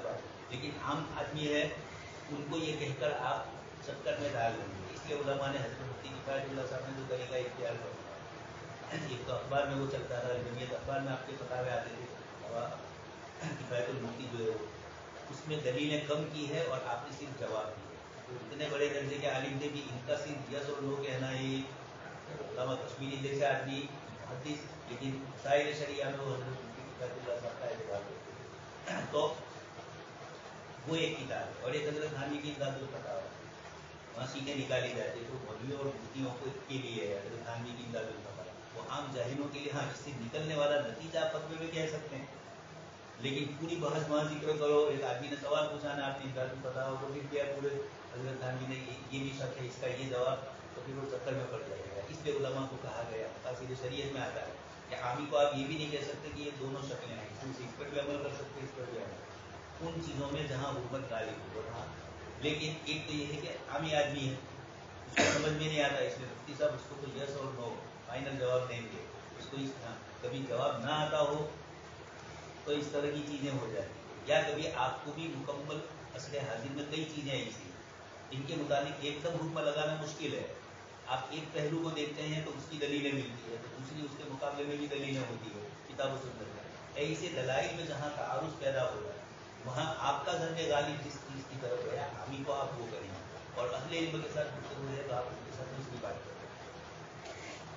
लेकिन आम आदमी है, उनको ये कहकर आप चक्कर में डाल देंगे। इसलिए उलमा ने हज़रत मुफ्ती किफ़ायतुल्लाह साहब ने जो तरीका इख्तियार किया, एक तो अखबार में वो चलता था, जमीयत अखबार में आपके फतावे आते थे, किफ़ायतुल मुफ्ती जो है उसमें दलीलें कम की है और आपने सिर्फ जवाब दिए। तो इतने बड़े दर्जे के आलिम थे कि इनका सिर्फ यस और नो कहना ही, उलमा कश्मीरी जैसे आदमी हदीस, लेकिन साहिर शरिया में वो हज़रत मुफ्ती किफ़ायतुल्लाह साहब का एतबार करते थे। तो वो एक किताब है और एक हज़रत थानवी की इमदादुल फतावा, वहाँ सीटें निकाली जाती है, तो मौलवियों और मुफ्तियों को के लिए है हज़रत थानवी की इमदादुल फतावा, वो आम जाहिलों के लिए। हाँ, इससे निकलने वाला नतीजा फतवे में कह सकते हैं, लेकिन पूरी बहस वहाँ जिक्र करो। एक आदमी ने सवाल पूछा ना, आपने इमदादुल फतावा को फिर किया पूरे हज़रत थानवी ने ये भी शक है इसका ये जवाब, तो फिर वो चक्कर में पड़ जाएगा। इसलिए उलमा को कहा गया, तासीर शरीयत में आता है कि आमी को आप ये भी नहीं कह सकते कि ये दोनों शक्लें हैं, इस पर भी अमल कर सकते, इस पर भी अमल, उन चीज़ों में जहाँ हुकूमत गालिब हो। हाँ, लेकिन एक तो ये है कि आमी आदमी है, उसको समझ में नहीं आता, इसलिए मुफ्ती साहब उसको तो यस और नो फाइनल जवाब देंगे। उसको कभी जवाब ना आता हो तो इस तरह की चीज़ें हो जाती हैं, या कभी आपको भी मुकम्मल असले हाजिर में कई चीज़ें ऐसी इनके मुताबिक एकदम हुक्म लगाना मुश्किल है। आप एक पहलू को देखते हैं तो उसकी दलीलें मिलती है, तो दूसरी उसके मुकाबले में भी दलीलें होती है, किताब सुन्नत में। ऐसे दलाइल में जहाँ तारुज़ पैदा हो रहा है, وہاں آپ کا ظن غالب جس چیز کی طرف ہے ہم ہی کو آپ وہ کریں اور اہل علم کے ساتھ گفتگو ہے تو آپ ان کے ساتھ دوسری بات کریں.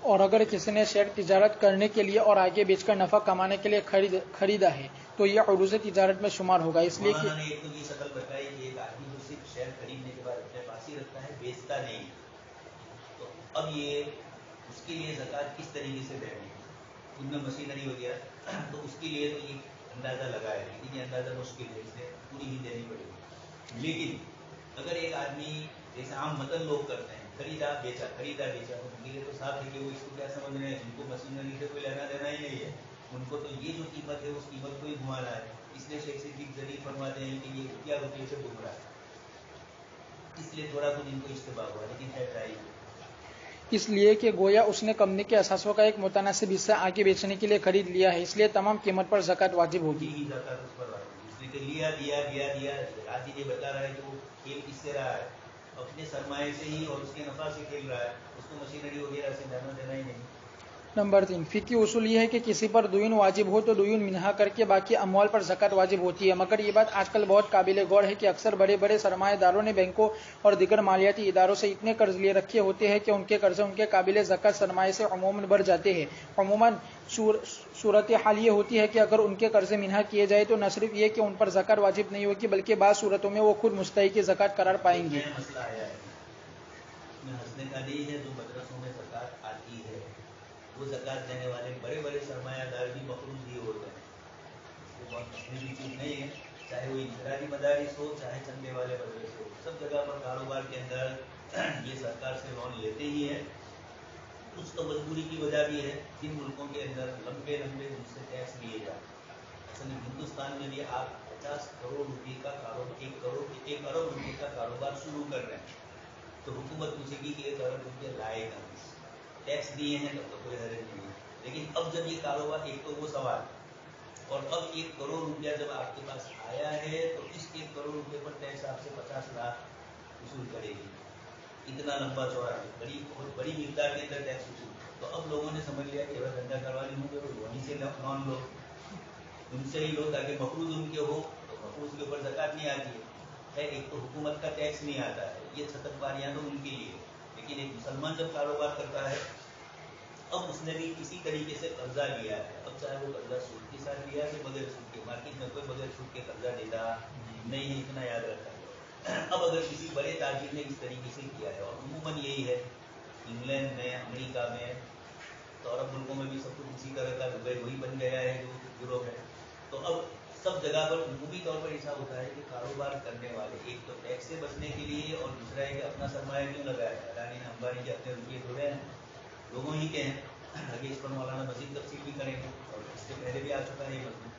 اور اگر کسی نے شیئر تجارت کرنے کے لیے اور آگے بیچ کر نفع کمانے کے لیے خریدا ہے تو یہ عروض تجارت میں شمار ہوگا. اس لیے کہ مولانا نے ایک تو یہ شکل بتائی کہ ایک آدمی جو صرف شیئر خریدنے کے بعد اپنے پاس ہی رکھتا ہے بیچتا نہیں, تو اب یہ اس کے لیے زکوٰۃ کس طریقے سے دینی ہے, ان میں مشینری وغیرہ تو اس کے لیے تو یہ اندازہ لگایا ہے, لیکن یہ اندازہ مشکل ہے, اس سے پوری ہی دینی پڑے گی. لیکن اگر ایک آدمی جیسے عام متن لوگ کرتے ہیں خریدا بیچا تو ان کے لیے تو صاف ہے کہ وہ اس کو کیا سمجھ رہے ہیں, جن کو مشینری سے کوئی لینا دینا ہی نہیں ہے, ان کو تو یہ جو قیمت ہے اس قیمت کو ہی گھمانا ہے. اس لیے شیخ صدیق ذریعہ فرماتے ہیں کہ یہ روپیے سے گھوم رہا ہے, اس لیے تھوڑا کچھ ان کو اشتباہ ہوا, لیکن ہے ٹرائی. اس لیے کہ گویا اس نے کمپنی کے اثاثوں کا ایک متناسب حصہ آگے بیچنے کے لیے خرید لیا ہے, اس لیے تمام قیمت پر زکوٰۃ واجب ہوگی. ہی زکوٰۃ اس پر واجب, اس لیے کہ لیا آج یہ بتا رہا ہے کہ وہ کھیل کس سے رہا ہے, اپنے سرمایہ سے ہی اور اس کے نفع سے کھیل رہا ہے, اس کو مشینری وغیرہ سے لینا دینا ہی نہیں. نمبر 3 فقہی اصول یہ ہے کہ کسی پر دیون واجب ہو تو دیون منہا کر کے باقی اموال پر زکوٰۃ واجب ہوتی ہے, مگر یہ بات آج کل بہت قابل غور ہے کہ اکثر بڑے بڑے سرمایہ داروں نے بینکوں اور دیگر مالیاتی اداروں سے اتنے قرض لیے رکھے ہوتے ہیں کہ ان کے قرض ان کے قابل زکوٰۃ سرمایہ سے عموماً بڑھ جاتے ہیں. عموماً صورتحال یہ ہوتی ہے کہ اگر ان کے قرض منہا کیے جائے تو نہ صرف یہ کہ ان پر زکوٰۃ واجب نہیں ہوگی بلکہ بعض صورتوں میں وہ خود مستحق زکوٰۃ قرار پائیں گے. مسئلہ آیا ہے, میں ہنسنے کا نہیں ہے, جو مدرسوں میں زکوٰۃ آتی ہے وہ زکوٰۃ دینے والے بڑے بڑے سرمایہ دار بھی مخروض ہی ہوتے ہیں, وہ بہت ہنسنے کی چیز نہیں ہے, چاہے وہ انفرادی مدارس ہو چاہے چندے والے مدرسے ہو, سب جگہ پر کاروبار کے اندر یہ سرکار سے لون لیتے ہی ہیں. کچھ تو مجبوری کی وجہ بھی ہے, جن ملکوں کے اندر لمبے ان سے ٹیکس لیے جاتے ہیں. اصل ہندوستان میں بھی آپ 50 کروڑ روپے کا کاروبار 1 ارب روپے کا کاروبار شروع کر رہے ہیں تو حکومت پوچھے گی کہ 1 ارب روپے لائے گا, ٹیکس دیے ہیں تب تو کوئی حرج نہیں ہے. لیکن اب جب یہ کاروبار, ایک تو وہ سوال, اور اب 1 کروڑ روپیہ جب آپ کے پاس آیا ہے تو اس 1 کروڑ روپے پر ٹیکس آپ سے 50 لاکھ وصول کرے گی. اتنا لمبا چوڑا ہے, بہت بڑی مقدار کے اندر ٹیکس وصول. تو اب لوگوں نے سمجھ لیا کہ اگر دھندا کروا لی ہوں گے تو وہیں سے لون لو, ان سے ہی لو تاکہ مقروض ان کے ہو, تو مقروض کے اوپر زکوٰۃ نہیں آتی ہے. ایک تو حکومت کا ٹیکس نہیں آتا ہے, یہ چھتر باریاں تو ان کے لیے, لیکن ایک مسلمان جب کاروبار کرتا ہے اب اس نے بھی کسی طریقے سے قرضہ لیا ہے, اب چاہے وہ قرضہ سود کے ساتھ لیا ہے کہ بغیر سود کے, مارکیٹ میں کوئی بغیر سود کے قرضہ دیتا نہیں ہے, اتنا یاد رکھا ہے. اب اگر کسی بڑے تاجر نے اس طریقے سے کیا ہے, اور عموماً یہی ہے انگلینڈ میں, امریکہ میں, تو عرب ملکوں میں بھی سب کچھ اسی طرح کا, دبئی وہی بن گیا ہے جو یوروپ ہے. تو اب سب جگہ پر عمومی طور پر ایسا ہوتا ہے کہ کاروبار کرنے والے ایک تو ٹیکس سے بچنے کے لیے, اور دوسرا ہے کہ اپنا سرمایہ کیوں لگایا ہے. اڈانی نے امبانی کے اپنے روپیے تھوڑے ہیں, لوگوں ہی کے ہیں. آگے اس پر مولانا مزید تفصیل بھی کریں گے, اور اس سے پہلے بھی آ چکا ہے یہ مسئلہ.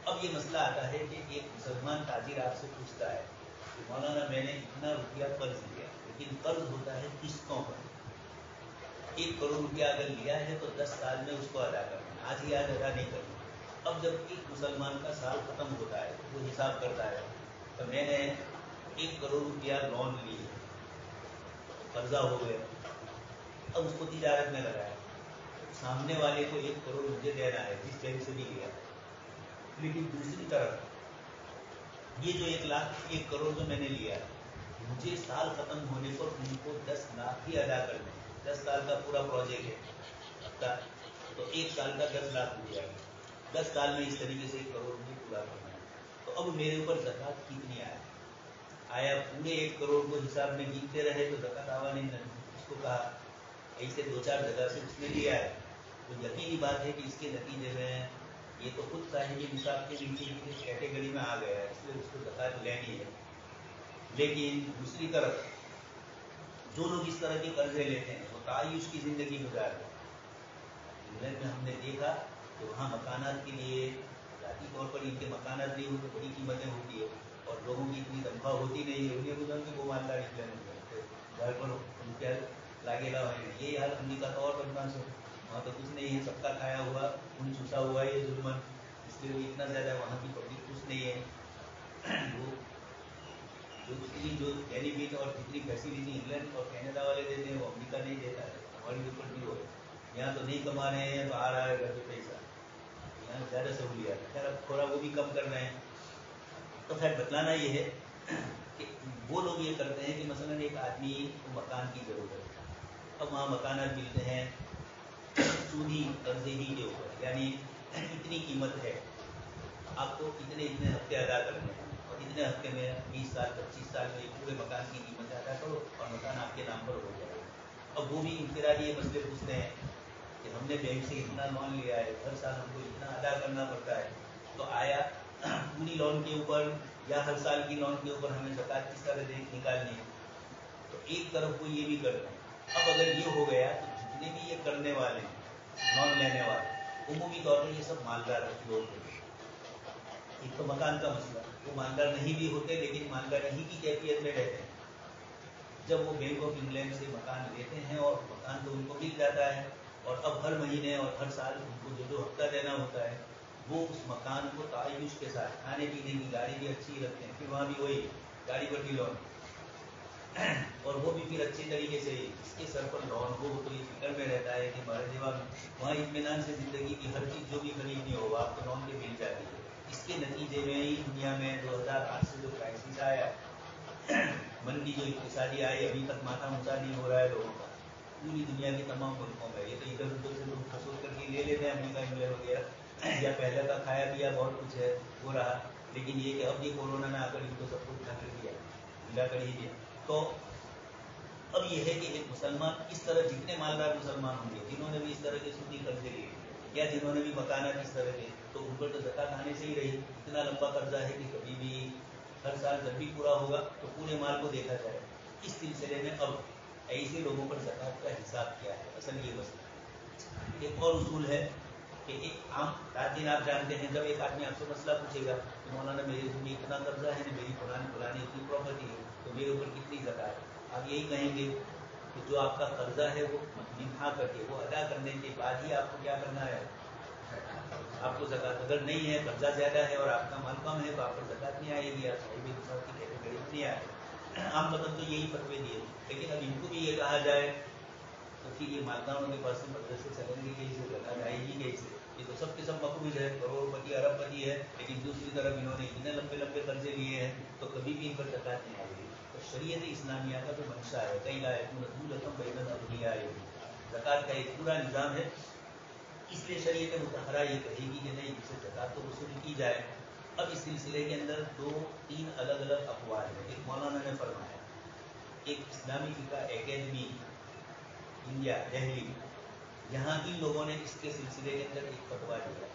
اب یہ مسئلہ آتا ہے کہ ایک مسلمان تاجر آپ سے پوچھتا ہے کہ مولانا میں نے اتنا روپیہ قرض لیا, لیکن قرض ہوتا ہے قسطوں پر. 1 کروڑ روپیہ اگر لیا ہے تو 10 سال میں اس کو ادا کرنا, آج ہی آج ادا نہیں کرنا. اب جب ایک مسلمان کا سال ختم ہوتا ہے وہ حساب کرتا ہے تو میں نے 1 کروڑ روپیہ لون لی, قرضہ ہو گیا, اب اس کو تجارت میں لگایا, سامنے والے کو 1 کروڑ مجھے دینا ہے جس بینک سے بھی لیا, لیکن دوسری طرف یہ جو 1 کروڑ جو میں نے لیا مجھے سال ختم ہونے پر ان کو 10 لاکھ ہی ادا کرنے. 10 سال کا پورا پروجیکٹ ہے تو 1 سال کا 10 لاکھ ہو گیا, 10 سال میں اس طریقے سے 1 کروڑ روپے پورا کرنا ہے. تو اب میرے اوپر زکوٰۃ کتنی آیا پورے 1 کروڑ کو حساب میں گنتے رہے تو زکوٰۃ آوا نہیں. اس کو کہا ایسے 2-4 جگہ سے اس نے لیا ہے, تو یقینی بات ہے کہ اس کے نتیجے میں یہ تو خود صاحب نصاب کے نیچے کی کیٹیگری میں آ گیا ہے, اس لیے اس کو زکوٰۃ لینی ہے. لیکن دوسری طرف جو لوگ اس طرح کے قرضے لیتے ہیں وہ تعیش کی زندگی گزارتے ہیں. انگلینڈ میں ہم نے دیکھا کہ وہاں مکانات کے لیے ذاتی طور پر ان کے مکانات نہیں ہوتے, بڑی قیمتیں ہوتی ہے, اور لوگوں کی اتنی تنخواہ ہوتی نہیں ہے, انہیں گزر کے وہ مالدار انگلینڈ گھر پر روپیہ لاگے لا ہوئے. یہی حال امریکہ کا اور بدماش ہے, وہاں تو کچھ نہیں ہے, سب کا کھایا ہوا خون چوسا ہوا ہے یہ ظلمن, اس لیے وہ اتنا زیادہ وہاں کی پبلک کچھ نہیں ہے. وہ جو بینیفٹ اور جتنی فیسلٹی انگلینڈ اور کینیڈا والے دیتے ہیں وہ امریکہ نہیں دیتا ہے. ہماری اوپر بھی ہو یہاں تو نہیں کما رہے ہیں تو آ رہا ہے گھر پہ پیسہ, یہاں زیادہ سہولیات. خیر اب تھوڑا وہ بھی کم کر رہے ہیں. تو خیر بتلانا یہ ہے کہ وہ لوگ یہ کرتے ہیں کہ مثلاً ایک آدمی کو مکان کی ضرورت ہے، اب وہاں مکانات ملتے ہیں سودی قرضے ہی کے اوپر، یعنی اتنی قیمت ہے، آپ کو اتنے ہفتے ادا کرنے ہیں اور اتنے ہفتے میں 20 سال 25 سال میں پورے مکان کی قیمت ادا کرو اور مکان آپ کے نام پر ہو جائے گا۔ اب وہ بھی انفرادی یہ مسئلے پوچھتے ہیں کہ ہم نے بینک سے اتنا لون لیا ہے، ہر سال ہم کو اتنا ادا کرنا پڑتا ہے، تو آیا پوری لون کے اوپر یا ہر سال کی لون کے اوپر ہمیں زکوٰۃ کس طرح نکالنی ہے؟ تو ایک طرف وہ یہ بھی کرتے ہیں۔ اب اگر یہ ہو گیا تو جتنے بھی یہ کرنے والے ہیں لون لینے والے، عمومی طور پر یہ سب مالدار لوگ ہیں۔ ایک تو مکان کا مسئلہ، وہ مالدار نہیں بھی ہوتے لیکن مالدار ہی کی کیفیت میں رہتے ہیں۔ جب وہ بینک آف انگلینڈ سے مکان لیتے ہیں اور مکان تو ان کو مل جاتا ہے، اور اب ہر مہینے اور ہر سال ان کو جو ہفتہ دینا ہوتا ہے، وہ اس مکان کو تعیش کے ساتھ کھانے پینے کی گاڑی بھی اچھی رکھتے ہیں، پھر وہاں بھی وہی گاڑی پر بھی لون، اور وہ بھی پھر اچھے طریقے سے اس کے سر پر لون ہو تو یہ فکر میں رہتا ہے کہ ہمارے دیوار وہاں اطمینان سے زندگی کی ہر چیز جو بھی خریدنی ہو آپ کو لون پہ مل جاتی ہے۔ اس کے نتیجے میں ہی دنیا میں 2008 سے جو کرائسس آیا، منڈی جو اقتصادی آئی، ابھی تک ماتھا اونچا نہیں ہو رہا ہے لوگوں کا، پوری دنیا کے تمام ملکوں میں۔ یہ تو ادھر ادھر سے لوگ خصوص کر کے لے لیتے ہیں امریکہ انگلینڈ وغیرہ، یا پہلے کا کھایا پیا بہت کچھ ہے وہ رہا، لیکن یہ کہ اب یہ کورونا نے آ کر ان کو سب کو اٹھا کر دیا، ملا کر ہی دیا۔ تو اب یہ ہے کہ ایک مسلمان اس طرح جتنے مالدار مسلمان ہوں گے جنہوں نے بھی اس طرح کے سودی قرضے لیے یا جنہوں نے بھی مکانات اس طرح کے، تو ان پر تو زکوٰۃ آنے سے ہی رہی۔ اتنا لمبا قرضہ ہے کہ کبھی بھی ہر سال جب بھی پورا ہوگا تو پورے مال کو دیکھا جائے۔ اس سلسلے میں اب ایسے لوگوں پر زکوٰۃ کا حساب کیا ہے، اصل یہ مسئلہ۔ ایک اور اصول ہے کہ ایک عام دن آپ جانتے ہیں، جب ایک آدمی آپ سے مسئلہ پوچھے گا کہ مولانا میرے ذمہ اتنا قرضہ ہے، میری فلانی اتنی پراپرٹی ہے، تو میرے اوپر کتنی زکوٰۃ ہے؟ آپ یہی کہیں گے کہ جو آپ کا قرضہ ہے وہ منہا کر کے وہ ادا کرنے کے بعد ہی آپ کو کیا کرنا ہے، آپ کو زکوٰۃ۔ اگر نہیں ہے، قرضہ زیادہ ہے اور آپ کا مال کم ہے تو آپ کو زکوٰۃ نہیں آئے گی، آپ صاحب نصاب کی کیٹیگری میں نہیں آئے۔ عام مطلب تو یہی فتوے دیے، لیکن اب ان کو بھی یہ کہا جائے تو پھر یہ مالداروں کے پاس سے مدرسے چلیں گے کیسے، زکوٰۃ آئے گی کیسے؟ یہ تو سب کے سب مقروض ہے، کروڑ پتی ارب پتی ہے، لیکن دوسری طرف انہوں نے اتنے لمبے لمبے قرضے لیے ہیں تو کبھی بھی ان پر زکوٰۃ نہیں آئے گی۔ تو شریعت اسلامیہ کا جو منشا ہے کئی زکوٰۃ کا ایک پورا نظام ہے، اس لیے شریعت مطہرہ یہ کہے گی کہ نہیں، اسے زکوٰۃ تو وصول کی جائے۔ اب اس سلسلے کے اندر 2-3 الگ الگ اقوال ہیں۔ ایک مولانا نے فرمایا، ایک اسلامی فقہ اکیڈمی انڈیا دہلی، یہاں ان لوگوں نے اس کے سلسلے کے اندر ایک فتویٰ دیا۔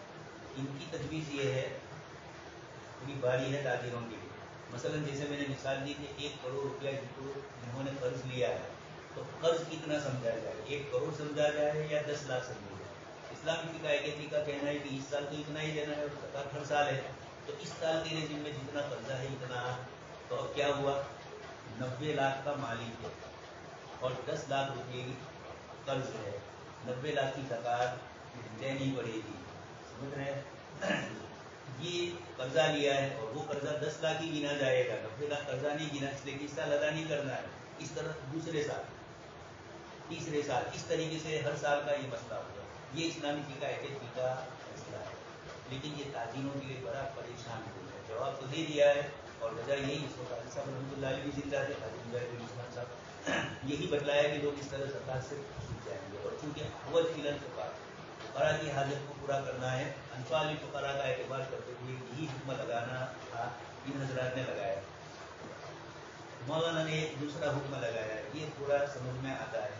ان کی تجویز یہ ہے، پوری باری ہے تاجروں کی، مثلا جیسے میں نے مثال دی کہ 1 کروڑ روپیہ جنہوں نے قرض لیا ہے تو قرض کتنا سمجھا جائے، 1 کروڑ سمجھا جائے یا 10 لاکھ سمجھا جائے؟ اسلامی فقہ اکیڈمی کا کہنا ہے کہ اس سال تو اتنا ہی دینا ہے اور زکوٰۃ ہر سال ہے، تو اس سال تیرے ذمہ جتنا قرضہ ہے اتنا، تو اب کیا ہوا، 90 لاکھ کا مالک ہے اور 10 لاکھ روپے کی قرض ہے، 90 لاکھ کی زکوٰۃ دینی پڑے گی، سمجھ رہے ہیں؟ یہ قرضہ لیا ہے اور وہ قرضہ 10 لاکھ ہی گنا جائے گا، 90 لاکھ قرضہ نہیں گنا، اس لیے کہ اس سال ادا نہیں کرنا ہے، اس طرح دوسرے سال تیسرے سال، اس طریقے سے ہر سال کا یہ مسئلہ ہوگا۔ یہ اسلامی فقہ اکیڈمی کا مسئلہ ہے، لیکن یہ تاجروں کے لیے بڑا پریشان ہو گیا۔ جواب تو دے دیا ہے اور وجہ یہی، اس کو قاضی صاحب رحمۃ اللہ علیہ بھی زندہ تھے، قاضی مجاہد عثمان صاحب، یہی بتلایا کہ لوگ اس طرح زکوٰۃ سے چھوٹ جائیں گے، اور چونکہ اول فی الفقراء فقراء کی حاجت کو پورا کرنا ہے، انفال فقراء کا اعتبار کرتے ہوئے یہی حکم لگانا تھا، ان حضرات نے لگایا۔ مولانا نے ایک دوسرا حکم لگایا ہے، یہ تھوڑا سمجھ میں آتا ہے،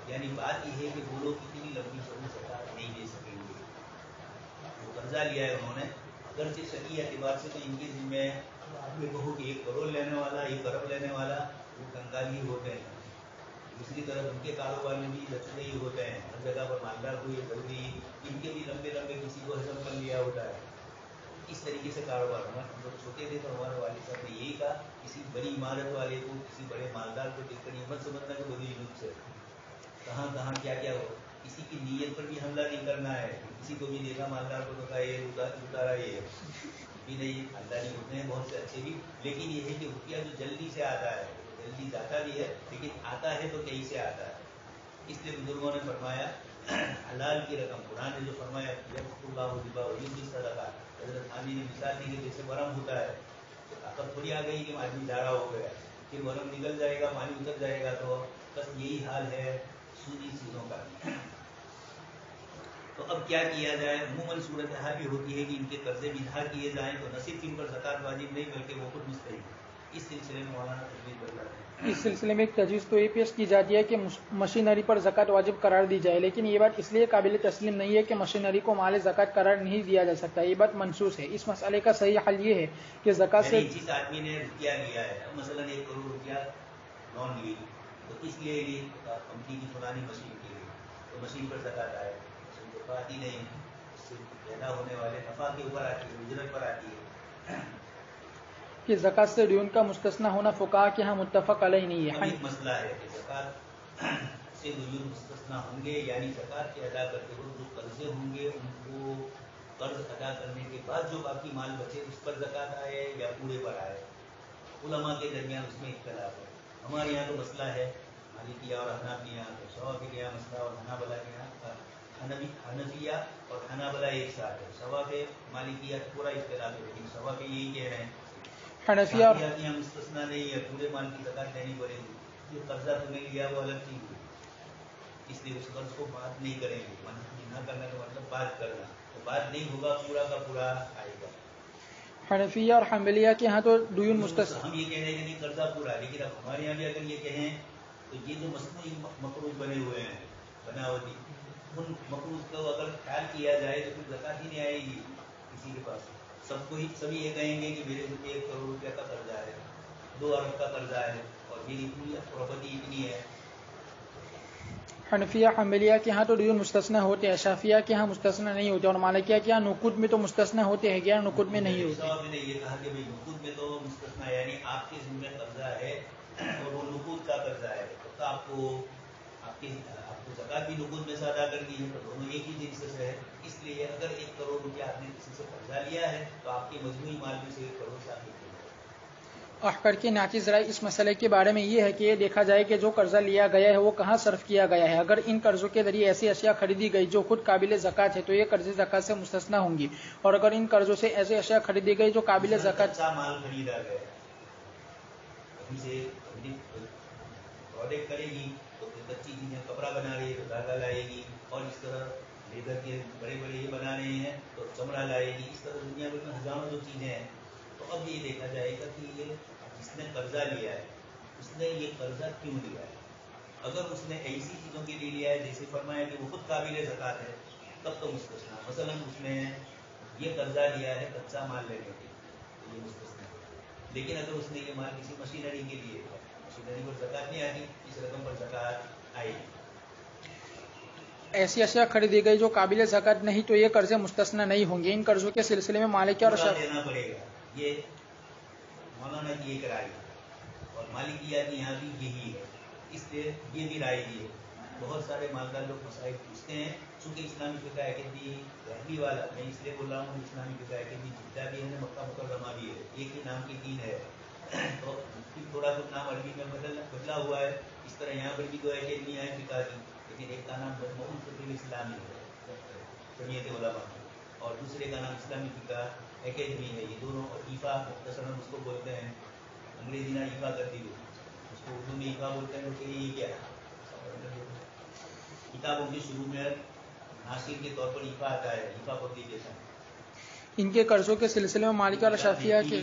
یعنی بات یہ ہے کہ وہ لوگ اتنی لمبی چوڑی زکوٰۃ نہیں دے سکیں گے، جو قرضہ لیا ہے انہوں نے، اگرچہ شرعی اعتبار سے تو ان کے ذمہ آپ یہ کہو کہ 1 کروڑ لینے والا 1 ارب لینے والا وہ کنگال ہی ہوتے ہیں، دوسری طرف ان کے کاروبار میں بھی لچکے ہی ہوتے ہیں، ہر جگہ پر مالدار ہوئے ضروری، ان کے بھی لمبے لمبے کسی کو ہضم کر لیا ہوتا ہے، اس طریقے سے کاروبار ہوا۔ ہم لوگ چھوٹے تھے تو ہمارے والد صاحب نے یہی کہا، کسی بڑی عمارت والے کو، کسی بڑے مالدار کو دیکھ کر یہ مت سمجھنا کہ بڑی لوٹ سے کہاں کہاں کیا کیا ہو، کسی کی نیت پر بھی حملہ نہیں کرنا ہے، کسی کو بھی دیکھا مالدار کو تو کہا یہ اتارا یہ بھی نہیں، خاندانی ہوتے ہیں بہت سے اچھے بھی، لیکن یہ ہے کہ روپیہ جو جلدی سے آتا ہے، جلدی جاتا بھی ہے، لیکن آتا ہے تو کہیں سے آتا ہے۔ اس لیے بزرگوں نے فرمایا حلال کی رقم، قرآن نے جو فرمایا یرزق اللہ ربا ویربی صدقہ، حضرت عامی نے مثال دی کہ جیسے ورم ہوتا ہے ताकत थोड़ी आ गई कि आदमी झाड़ा हो गया, फिर बर्फ निकल जाएगा, पानी उतर जाएगा। तो बस यही हाल है सूदी चीज़ों का। तो अब क्या किया जाए? अमूमन सूरत हाल ये होती है कि इनके कर्जे विधा किए जाएं तो न सिर्फ इन पर ज़कात वाजिब नहीं बल्कि वो खुद मुस्तहिक। इस सिलसिले में मौलाना तजवीज़ कर रहे हैं। इस सिलसिले में एक तजवीज़ तो ये पेश की जाती है कि मशीनरी पर ज़कात वाजिब करार दी जाए, लेकिन ये बात इसलिए काबिल तस्लीम नहीं है कि मशीनरी को माल ज़कात करार नहीं दिया जा सकता। ये बात मनसूस है। इस मसले का सही हल ये है कि ज़कात से जिस आदमी ने रुपया लिया है, मसलन 1 करोड़ रुपया लोन ली, तो इसलिए ली कंपनी की फलानी मशीन के लिए, तो मशीन पर ज़कात आए, मशीन तो आती नहीं, इससे पैदा होने वाले नफ़ा के ऊपर आती है, उजरत पर आती है। कि ज़कात से ड्यून का मुस्तस्ना होना फुक़हा के यहाँ मुत्तफ़क़ अलैह नहीं है। एक मसला है कि ज़कात से ड्यून मुस्तस्ना होंगे, यानी ज़कात के अदा करते वक्त जो कर्जे होंगे उनको कर्ज अदा करने के बाद जो बाकी माल बचे उस पर ज़कात आए या पूरे पर आए। उलमा के दरमियान उसमें इख्तिलाफ है। हमारे यहाँ तो मसला है, मालिकिया और हनाफिया, तो शवाफी के यहाँ मसला और हनाबला के यहाँ, हनफिया और हनाबला एक साथ है। शवाफे मालिकिया पूरा इख्तिलाफ है, लेकिन शवाफे यही कह रहे हैं हनफिया और यहाँ मुस्तस्ना नहीं है, पूरे माल की ज़कात देनी पड़ेगी। जो कर्जा तुमने लिया वो अलग चीज़ है, इसलिए उस कर्ज को बात नहीं करेंगे। ना करना का मतलब बात करना, तो बात नहीं होगा, पूरा का पूरा आएगा। हनफिया और हम्बलिया के यहाँ तो ड्यून मुस्तस्ना, हम ये कह रहे हैं कि कर्जा पूरा, लेकिन अब हमारे यहाँ भी अगर ये कहें तो ये जो मसनूई मकरूज बने हुए हैं बनावटी, उन मकरूज को अगर ख्याल किया जाए तो फिर ज़कात ही नहीं आएगी किसी के पास। सबको ही सभी ये कहेंगे कि मेरे पे 1 करोड़ रुपया का कर्जा है, 2 अरब का कर्जा है और मेरी पूरी प्रॉपर्टी इतनी है। हनफिया हम्बलिया के यहाँ तो ड्यून मुस्तस्ना होते हैं, शाफिया के यहाँ मुस्तस्ना नहीं होते, और मालिकिया के यहाँ नुकुद में तो मुस्तस्ना होते हैं, गैर नुकुद में नहीं होते। मैंने ये कहा कि भाई नुकुद में तो मुस्तस्ना, यानी आपके जिम्मे कर्जा है और वो नुकुद का कर्जा है, तो आपको ज़कात भी नुकुद में से अदा करनी है, तो दोनों एक ही जिन्स से है। इसलिए अगर 1 करोड़ रुपया आपने किसी से कर्जा लिया है तो आपके मजमूई माल में से 1 करोड़ शामिल है। अखकर के नाचिज़ राय इस मसले के बारे में ये है कि ये देखा जाए कि जो कर्जा लिया गया है वो कहाँ सर्फ किया गया है। अगर इन कर्जों के जरिए ऐसी अशिया खरीदी गई जो खुद काबिल ज़कात है तो ये कर्जे ज़कात से मुस्तस्ना होंगी, और अगर इन कर्जों से ऐसी अशिया खरीदी गई जो काबिल ज़कात माल खरीदा गया प्रोडक्ट करेगी तो कच्ची चीजें कपड़ा बना रही है तो धागा लाएगी, और इस तरह लेदर के बड़े बड़े ये बना रहे हैं तो चमड़ा लाएगी। इस तरह दुनिया भर में हजारों जो चीजें हैं। तो अब ये देखा जाएगा कि ये जिसने कर्जा लिया है उसने ये कर्जा क्यों लिया है। अगर उसने ऐसी चीजों के लिए लिया है जैसे फरमाया कि वो खुद काबिल ज़कात है तब तो मुस्तस्ना। मसलन उसने ये कर्जा लिया है कच्चा माल लेने के लिए तो ये मुस्तस्ना। लेकिन अगर उसने ये माल किसी मशीनरी के लिए, मशीनरी पर ज़कात नहीं आती, इस रकम पर ज़कात आएगी। ऐसी अशिया खरीदी गई जो काबिल ज़कात नहीं तो ये कर्जे मुस्तस्ना नहीं होंगे। इन कर्जों के सिलसिले में मालिकिया और देना पड़ेगा, ये मौलाना की एक राय और मालिकिया की यहाँ भी यही है। इसलिए ये भी राय दी है। बहुत सारे मालदार लोग मसाइल पूछते हैं, चूँकि इस्लामी फ़िक़्ह अकेडमी रहबी वाला, मैं इसलिए बोल रहा हूँ इस्लामी फ़िक़्ह अकेडमी जिद्दा भी है, मक्का मुकर्रमा भी है, एक ही नाम की 3 है। तो थोड़ा कुछ नाम अरबी में बदला हुआ है। इस तरह यहाँ पर भी 2 अकेडमी है फ़िक़्ह की, लेकिन एक का नाम मजमूउल फ़िक़्ह इस्लामी है जमीयत उलमा, और दूसरे का नाम इस्लामी फ़िक़्ह अकेडमी है। ये दोनों ईफ़ा मुख्तसरन उसको बोलते हैं, अंग्रेजी ना ईफ़ा कर दी, उसको उर्दू में ईफ़ा बोलते हैं। तो ये क्या किताबों के शुरू में नासिर के तौर पर ईफ़ा आता है, ईफ़ा पब्लिकेशन। इनके कर्जों के सिलसिले में मालिकिया और शाफिया के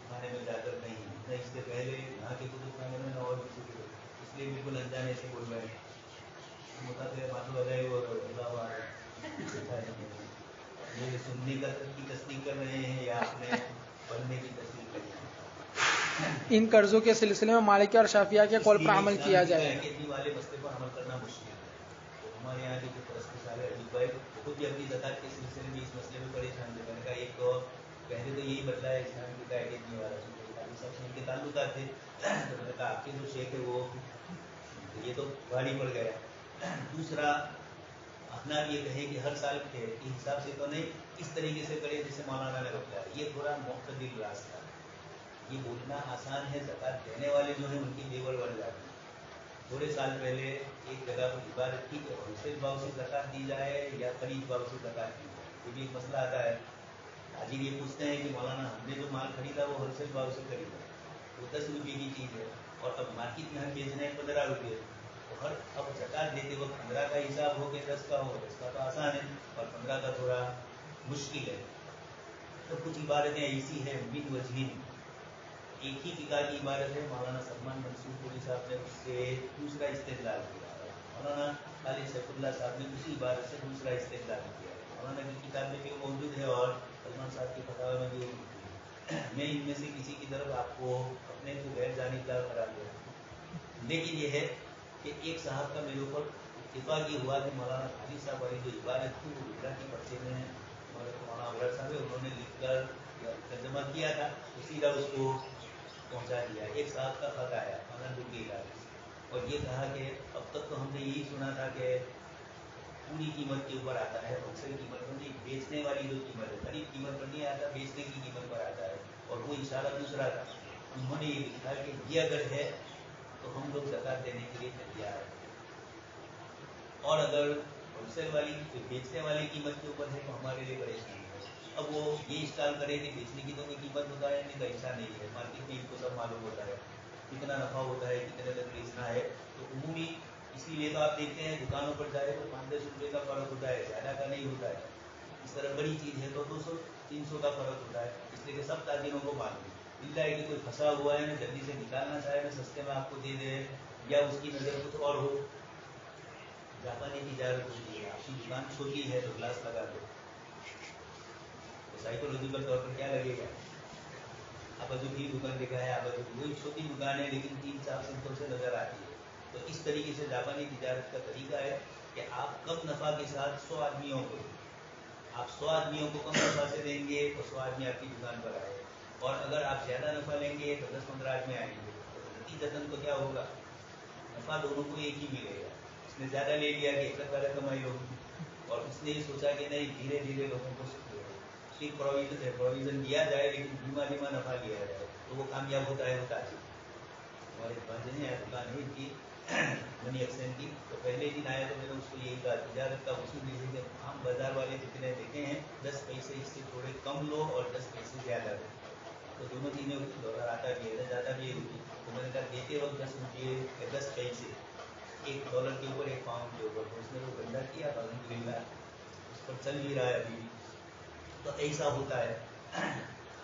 खाने में जाकर नहीं, न इससे पहले यहाँ के कुतुब खाने में, न और किसी के, इसलिए बिल्कुल अनजाने से बोल रहे हैं। ये सुनने की तस्दीक कर रहे हैं या आपने पढ़ने की तस्दीक कर रहे हैं। इन कर्जों के सिलसिले में मालिकिया और शाफिया के कौल पर अमल किया जाए। वाले मसले पर अमल करना मुश्किल है। तो हमारे यहाँ के जो परस्ती साले अजीब भाई खुद भी अपनी ज़कात के सिलसिले में इस मसले में परेशान थे। मैंने कहा एक तो पहले तो यही बदला है इस्लाम की अकेडमी वाला, सब इनके ताल्लुकात थे। तो मैंने कहा आपके जो शेख है वो ये तो भारी पड़ गया। दूसरा अपना ये कहे कि हर साल के हिसाब से तो नहीं, इस तरीके से करे जैसे मौलाना ने बताया, ये थोड़ा मुख्तलिफ रास्ता। ये बोलना आसान है, ज़कात देने वाले जो हैं उनकी लेवल बढ़ जाती है। थोड़े साल पहले एक जगह पर इबादत की तो होलसेल भाव से ज़कात दी जाए या खरीद भाव से ज़कात दी जाए, ये भी एक मसला आता है। हाजिर ये पूछते हैं कि मौलाना हमने जो माल खरीदा वो होलसेल भाव से खरीदा, वो 10 रुपये की चीज़ है और अब मार्केट में हम बेच रहे हैं 15 रुपये, तो हर अब ज़कात देते वक्त 15 का हिसाब हो के 10 का हो, 10 का तो आसान है और 15 का थोड़ा मुश्किल है। तो कुछ इबारतें ऐसी हैं बिन वजहीन, एक ही फिका की इबारत है, मौलाना सलमान मंसूर पुरी साहब ने उससे दूसरा इस्तेदलाल किया है, मौलाना खालिद सैफुल्लाह साहब ने उसी इबारत से दूसरा इस्तेदलाल किया है, मौलाना की किताब में भी मौजूद है और सलमान साहब की फतवा में भी है। मैं इनमें से किसी की तरफ आपको अपने को गैर जानिबदार करार दिया, लेकिन यह है कि एक साहब का मेरे ऊपर इत्तेफाक ये हुआ कि मौलाना खालिद साहब वाली जो इबारत थी वो गुजराती पर्चे में मौलाना अबरार साहब है, उन्होंने लिखकर तर्जमा किया था, तो सीधा उसको पहुंचा दिया। एक साहब का खत आया आनंदपुर के इलाके से और ये कहा कि अब तक तो हमने यही सुना था कि पूरी कीमत के ऊपर आता है, होलसेल कीमत पर नहीं, बेचने वाली जो कीमत है, खरीद कीमत पर नहीं आता, बेचने की कीमत पर आता है, और वो इशारा दूसरा था। उन्होंने ये लिखा कि ये अगर है तो हम लोग ज़कात देने के लिए तैयार हैं, और अगर होलसेल वाली बेचने वाली कीमत के ऊपर है तो हमारे लिए परेशानी है। अब वो ये इस्तेमाल करें कि बेचने की तो कोई कीमत बताया नहीं, का ऐसा नहीं है, मार्केट में इनको सब मालूम होता है कितना नफा होता है, कितने तक बेचना है, तो उमूमी इसीलिए तो आप देखते हैं दुकानों पर जाए तो 5-10 रुपये का फ़र्क होता है, ज़्यादा का नहीं होता है। इस तरह बड़ी चीज़ है तो 200-300 का फ़र्क होता है, इसलिए कि सब ताजिरों को मालूम मिलता है कि कोई फंसा हुआ है, मैं जल्दी से निकालना चाहे मैं सस्ते में आपको दे दे, या उसकी नज़र कुछ और हो। जापानी तिजारत होती है, आपकी दुकान छोटी है तो ग्लास लगा दो, तो साइकोलॉजिकल तौर पर क्या लगेगा, आप जो की दुकान देखा है, आप वही छोटी दुकान है लेकिन 3-4 सिमटों से नजर आती है। तो इस तरीके से जापानी तिजारत का तरीका है कि आप कम नफ़ा के साथ 100 आदमियों को, आप 100 आदमियों को कम नफ़ा से देंगे तो 100 आदमी आपकी दुकान पर आए, और अगर आप ज़्यादा नफ़ा लेंगे तो 10-15 आदमी आएंगे, तो नतीजतन तो क्या होगा, नफ़ा दोनों को एक ही मिलेगा। उसने ज़्यादा ले लिया कि एक ज़्यादा कमाई होगी, और उसने ये सोचा कि नहीं धीरे धीरे लोगों को ठीक प्रोविज़न दिया जाए लेकिन धीमा धीमा नफ़ा लिया जाए, तो वो कामयाब होता है। होता है हमारे भांजे ने दुकान है की मनी एक्सचेंज की, तो पहले दिन आया तो मैंने उसको यही कहा, तिजारत का उसूल ये है कि आम बाजार वाले जितने देते हैं 10 पैसे इससे थोड़े कम लो और 10 पैसे ज़्यादा लो, तो दोनों चीज़ें दोहराता भी है, ज़्यादा भी होगी। तो मैंने कहा देते वक्त 10 रुपये या 10 पैसे $1 के ऊपर 1 पाउंड के ऊपर, तो उसने वो गंदा किया, अल्हम्दुलिल्लाह उस पर चल भी रहा है अभी। तो ऐसा होता है।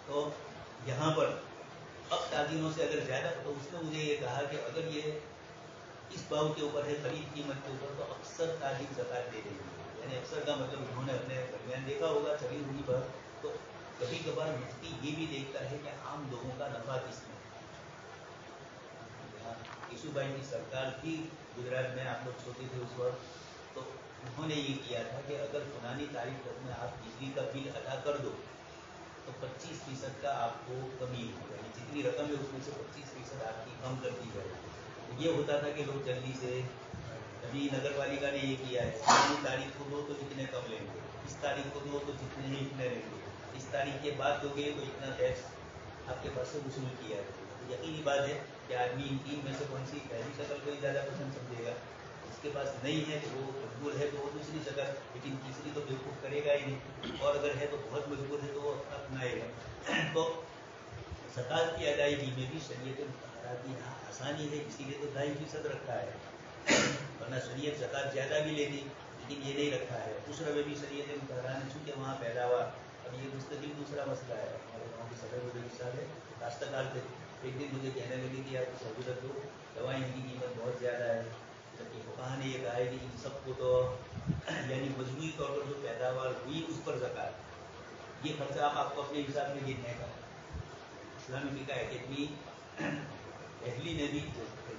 तो यहाँ पर अब ताजिरों से अगर ज़्यादा, तो उसने मुझे ये कहा कि अगर ये इस भाव के ऊपर है, खरीद कीमत के ऊपर, तो अक्सर ताजिर ज़कात दे देंगे, यानी अक्सर का मतलब उन्होंने अपने दरमियान देखा होगा, चली हुई बात। तो कभी कभार मुफ्ती ये भी देखता है कि आम लोगों का नफा किसमें। यीशु भाई की सरकार थी गुजरात में, आप लोग छोटे थे उस वक्त, तो उन्होंने ये किया था कि अगर पुरानी तारीख तक में आप बिजली का बिल अदा कर दो तो 25% का आपको कमी होगी, जितनी रकम है उसमें से 25% आपकी कम कर दी जाएगी। ये होता था कि लोग जल्दी से, अभी नगर पालिका ने ये किया है, इतनी तारीख को दो तो इतने कम लेंगे, इस तारीख को दो तो जितने ही इतने लेंगे, इस तारीख के बाद दोगे तो इतना टैक्स आपके पास से वसूल किया है। तो यकीनी बात है कि आदमी इन तीन में से कौन सी पहली शक्ल को ही ज़्यादा पसंद समझेगा, उसके पास नहीं है तो वो मजबूर है तो वो दूसरी शक्ल, लेकिन तीसरी तो बेवकूफ़ करेगा ही नहीं, और अगर है तो बहुत मजबूर है तो वो अपनाएगा। तो ज़कात की अदायगी में भी शरीयत मुतहरा की यहाँ आसानी है, इसीलिए तो 2.5% रखा है, वरना शरीयत ज़कात ज़्यादा भी लेती, लेकिन ये नहीं रखा है। दूसरा में भी शरीयत मुतहरा ने चूँकि वहाँ पैदावार, अब ये मुस्तकिल दूसरा मसला है, हमारे गाँव के सदर गुजर साहब है काश्तकार थे, एक दिन मुझे कहने लगे कि आप सहूलत दो, दवाई की कीमत बहुत ज़्यादा है, जबकि फुक़हा ने ये कहा है कि इन सबको तो यानी मजबूरी तौर पर जो पैदावार हुई उस पर ज़कात, ये खर्चा आप आपको अपने हिसाब में गिनने का। इस्लामी फ़िक़ह अकेडमी अहली ने भी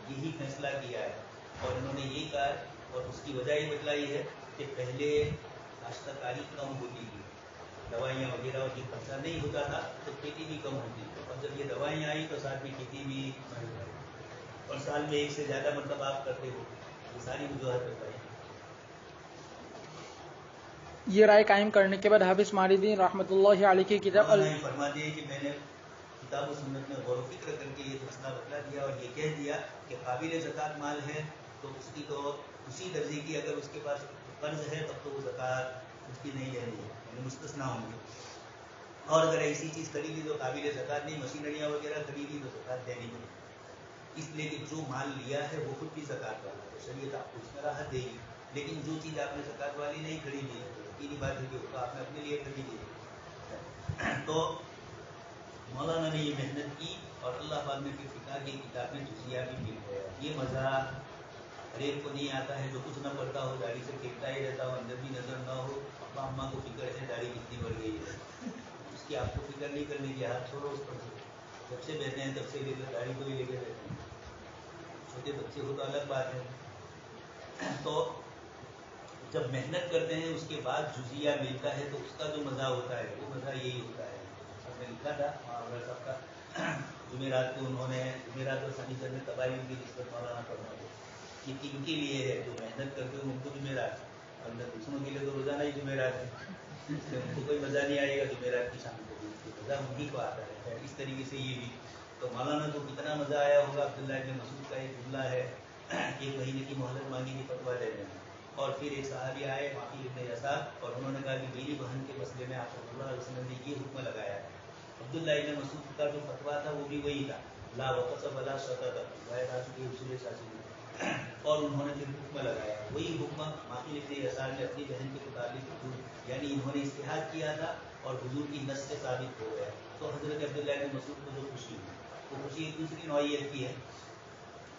यही फैसला किया है, और उन्होंने यही कहा, और उसकी वजह ये बतलाई है कि पहले काश्तकारी कम होती थी, दवाइयाँ वगैरह और ये खर्चा नहीं होता था तो खेती भी कम होती थी, और जब ये दवाइयाँ आई तो साथ में खेती भी, और साल में एक से ज़्यादा मतलब आप करते हो, ये सारी वजूहत बताई। ये राय कायम करने के बाद हाफिज मारिदीन रहमतुल्लाहि अलैहि की किताब फरमा दिए कि मैंने किताब और सुन्नत में गौर फिक्र करके ये फैसला बतला दिया और ये कह दिया कि काबिल ज़कात माल है तो उसकी तो उसी दर्जे की, अगर उसके पास कर्ज है तब तो वो ज़कात उसकी नहीं ले रही है, यानी मुस्तस्ना होंगे। اور اگر ایسی چیز خریدی تو قابل زکات نہیں، مشینریاں وغیرہ خریدی تو زکات دینی پڑے، اس لیے کہ جو مال لیا ہے وہ خود بھی زکات والا ہے، شریعت آپ کو اس میں راحت دے گی. لیکن جو چیز آپ نے زکات والی نہیں خریدی ہے تو یقینی بات ہے کہ وہ آپ نے اپنے لیے خریدی ہے. تو مولانا نے یہ محنت کی اور اللہ بعد میں پھر فقہ کی کتاب میں جزیہ بھی مل گیا. یہ مزہ ہر ایک کو نہیں آتا ہے جو کچھ نہ پڑتا ہو، داڑھی سے پھرتا ہی رہتا ہو، اندر بھی نظر نہ ہو، ابا اماں کو فکر ہے داڑھی کتنی بڑھ گئی ہے، اس کی آپ کو فکر نہیں کرنے کی، ہاتھ چھوڑو اس پر سے. جب سے بیٹھے ہیں تب سے لے کر داڑھی کو ہی لے کے بیٹھے ہیں. چھوٹے بچے ہو تو الگ بات ہے. تو جب محنت کرتے ہیں اس کے بعد جزیہ ملتا ہے تو اس کا جو مزہ ہوتا ہے وہ مزہ یہی ہوتا ہے. سب نے لکھا تھا محاورہ صاحب کا جمعرات کو انہوں نے جمعرات اور سنیچر میں تباہی کی نسبت مولانا فرما دو. یہ کن کے لیے ہے جو محنت کرتے ہیں ان کو جمعرات، اور دوسروں کے لیے تو روزانہ ہی جمعرات ہے، اس لیے ان کو کوئی مزہ نہیں آئے گا جمعرات کی شام کو، مزہ انہیں کو آتا ہے. اس طریقے سے یہ بھی تو مولانا کو کتنا مزہ آیا ہوگا. عبداللہ ابن مسعود کا ایک جملہ ہے، 1 مہینے کی مہلت مانگی تھی فتویٰ دینے میں، اور پھر ایک صحابی آئے واقعی ابن یسار، اور انہوں نے کہا کہ میری بہن کے مسئلے میں آپ صلی اللہ علیہ وسلم نے یہ حکم لگایا ہے. عبداللہ ابن مسعود کا جو فتویٰ تھا وہ بھی وہی تھا، لا وقص ولا شطط، اصول شاذلی، اور انہوں نے پھر حکم لگایا وہی حکم واقعی ابن یسار نے اپنی بہن کے متعلق، یعنی انہوں نے اجتہاد کیا تھا اور حضور کی نص سے ثابت ہو گیا. تو حضرت عبداللہ ابن مسعود کو جو خوشی ہوئی وہ خوشی ایک دوسری نوعیت کی ہے.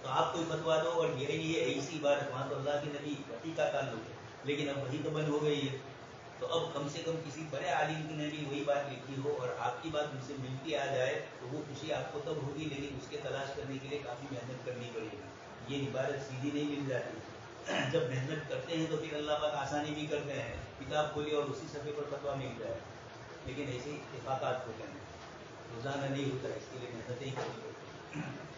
تو آپ کوئی فتویٰ دو اور یہ ایسی بات، وہاں تو اللہ کے نبی وحی کا تعلق ہے، لیکن اب وحی تو بند ہو گئی ہے. تو اب کم سے کم کسی بڑے عالم کی نے بھی وہی بات لکھی ہو اور آپ کی بات ان سے ملتی آ جائے تو وہ خوشی آپ کو تب ہوگی، لیکن اس کے تلاش کرنے کے لیے کافی محنت کرنی پڑے گی. یہ عبادت سیدھی نہیں مل جاتی. جب محنت کرتے ہیں تو پھر اللہ پاک آسانی بھی کرتے ہیں، کتاب کھولی اور اسی صفحے پر فتویٰ مل جائے. لیکن ایسے اتفاقات ہوتے ہیں، روزانہ نہیں ہوتا، اس کے لیے محنتیں ہی کرنی پڑتی ہیں.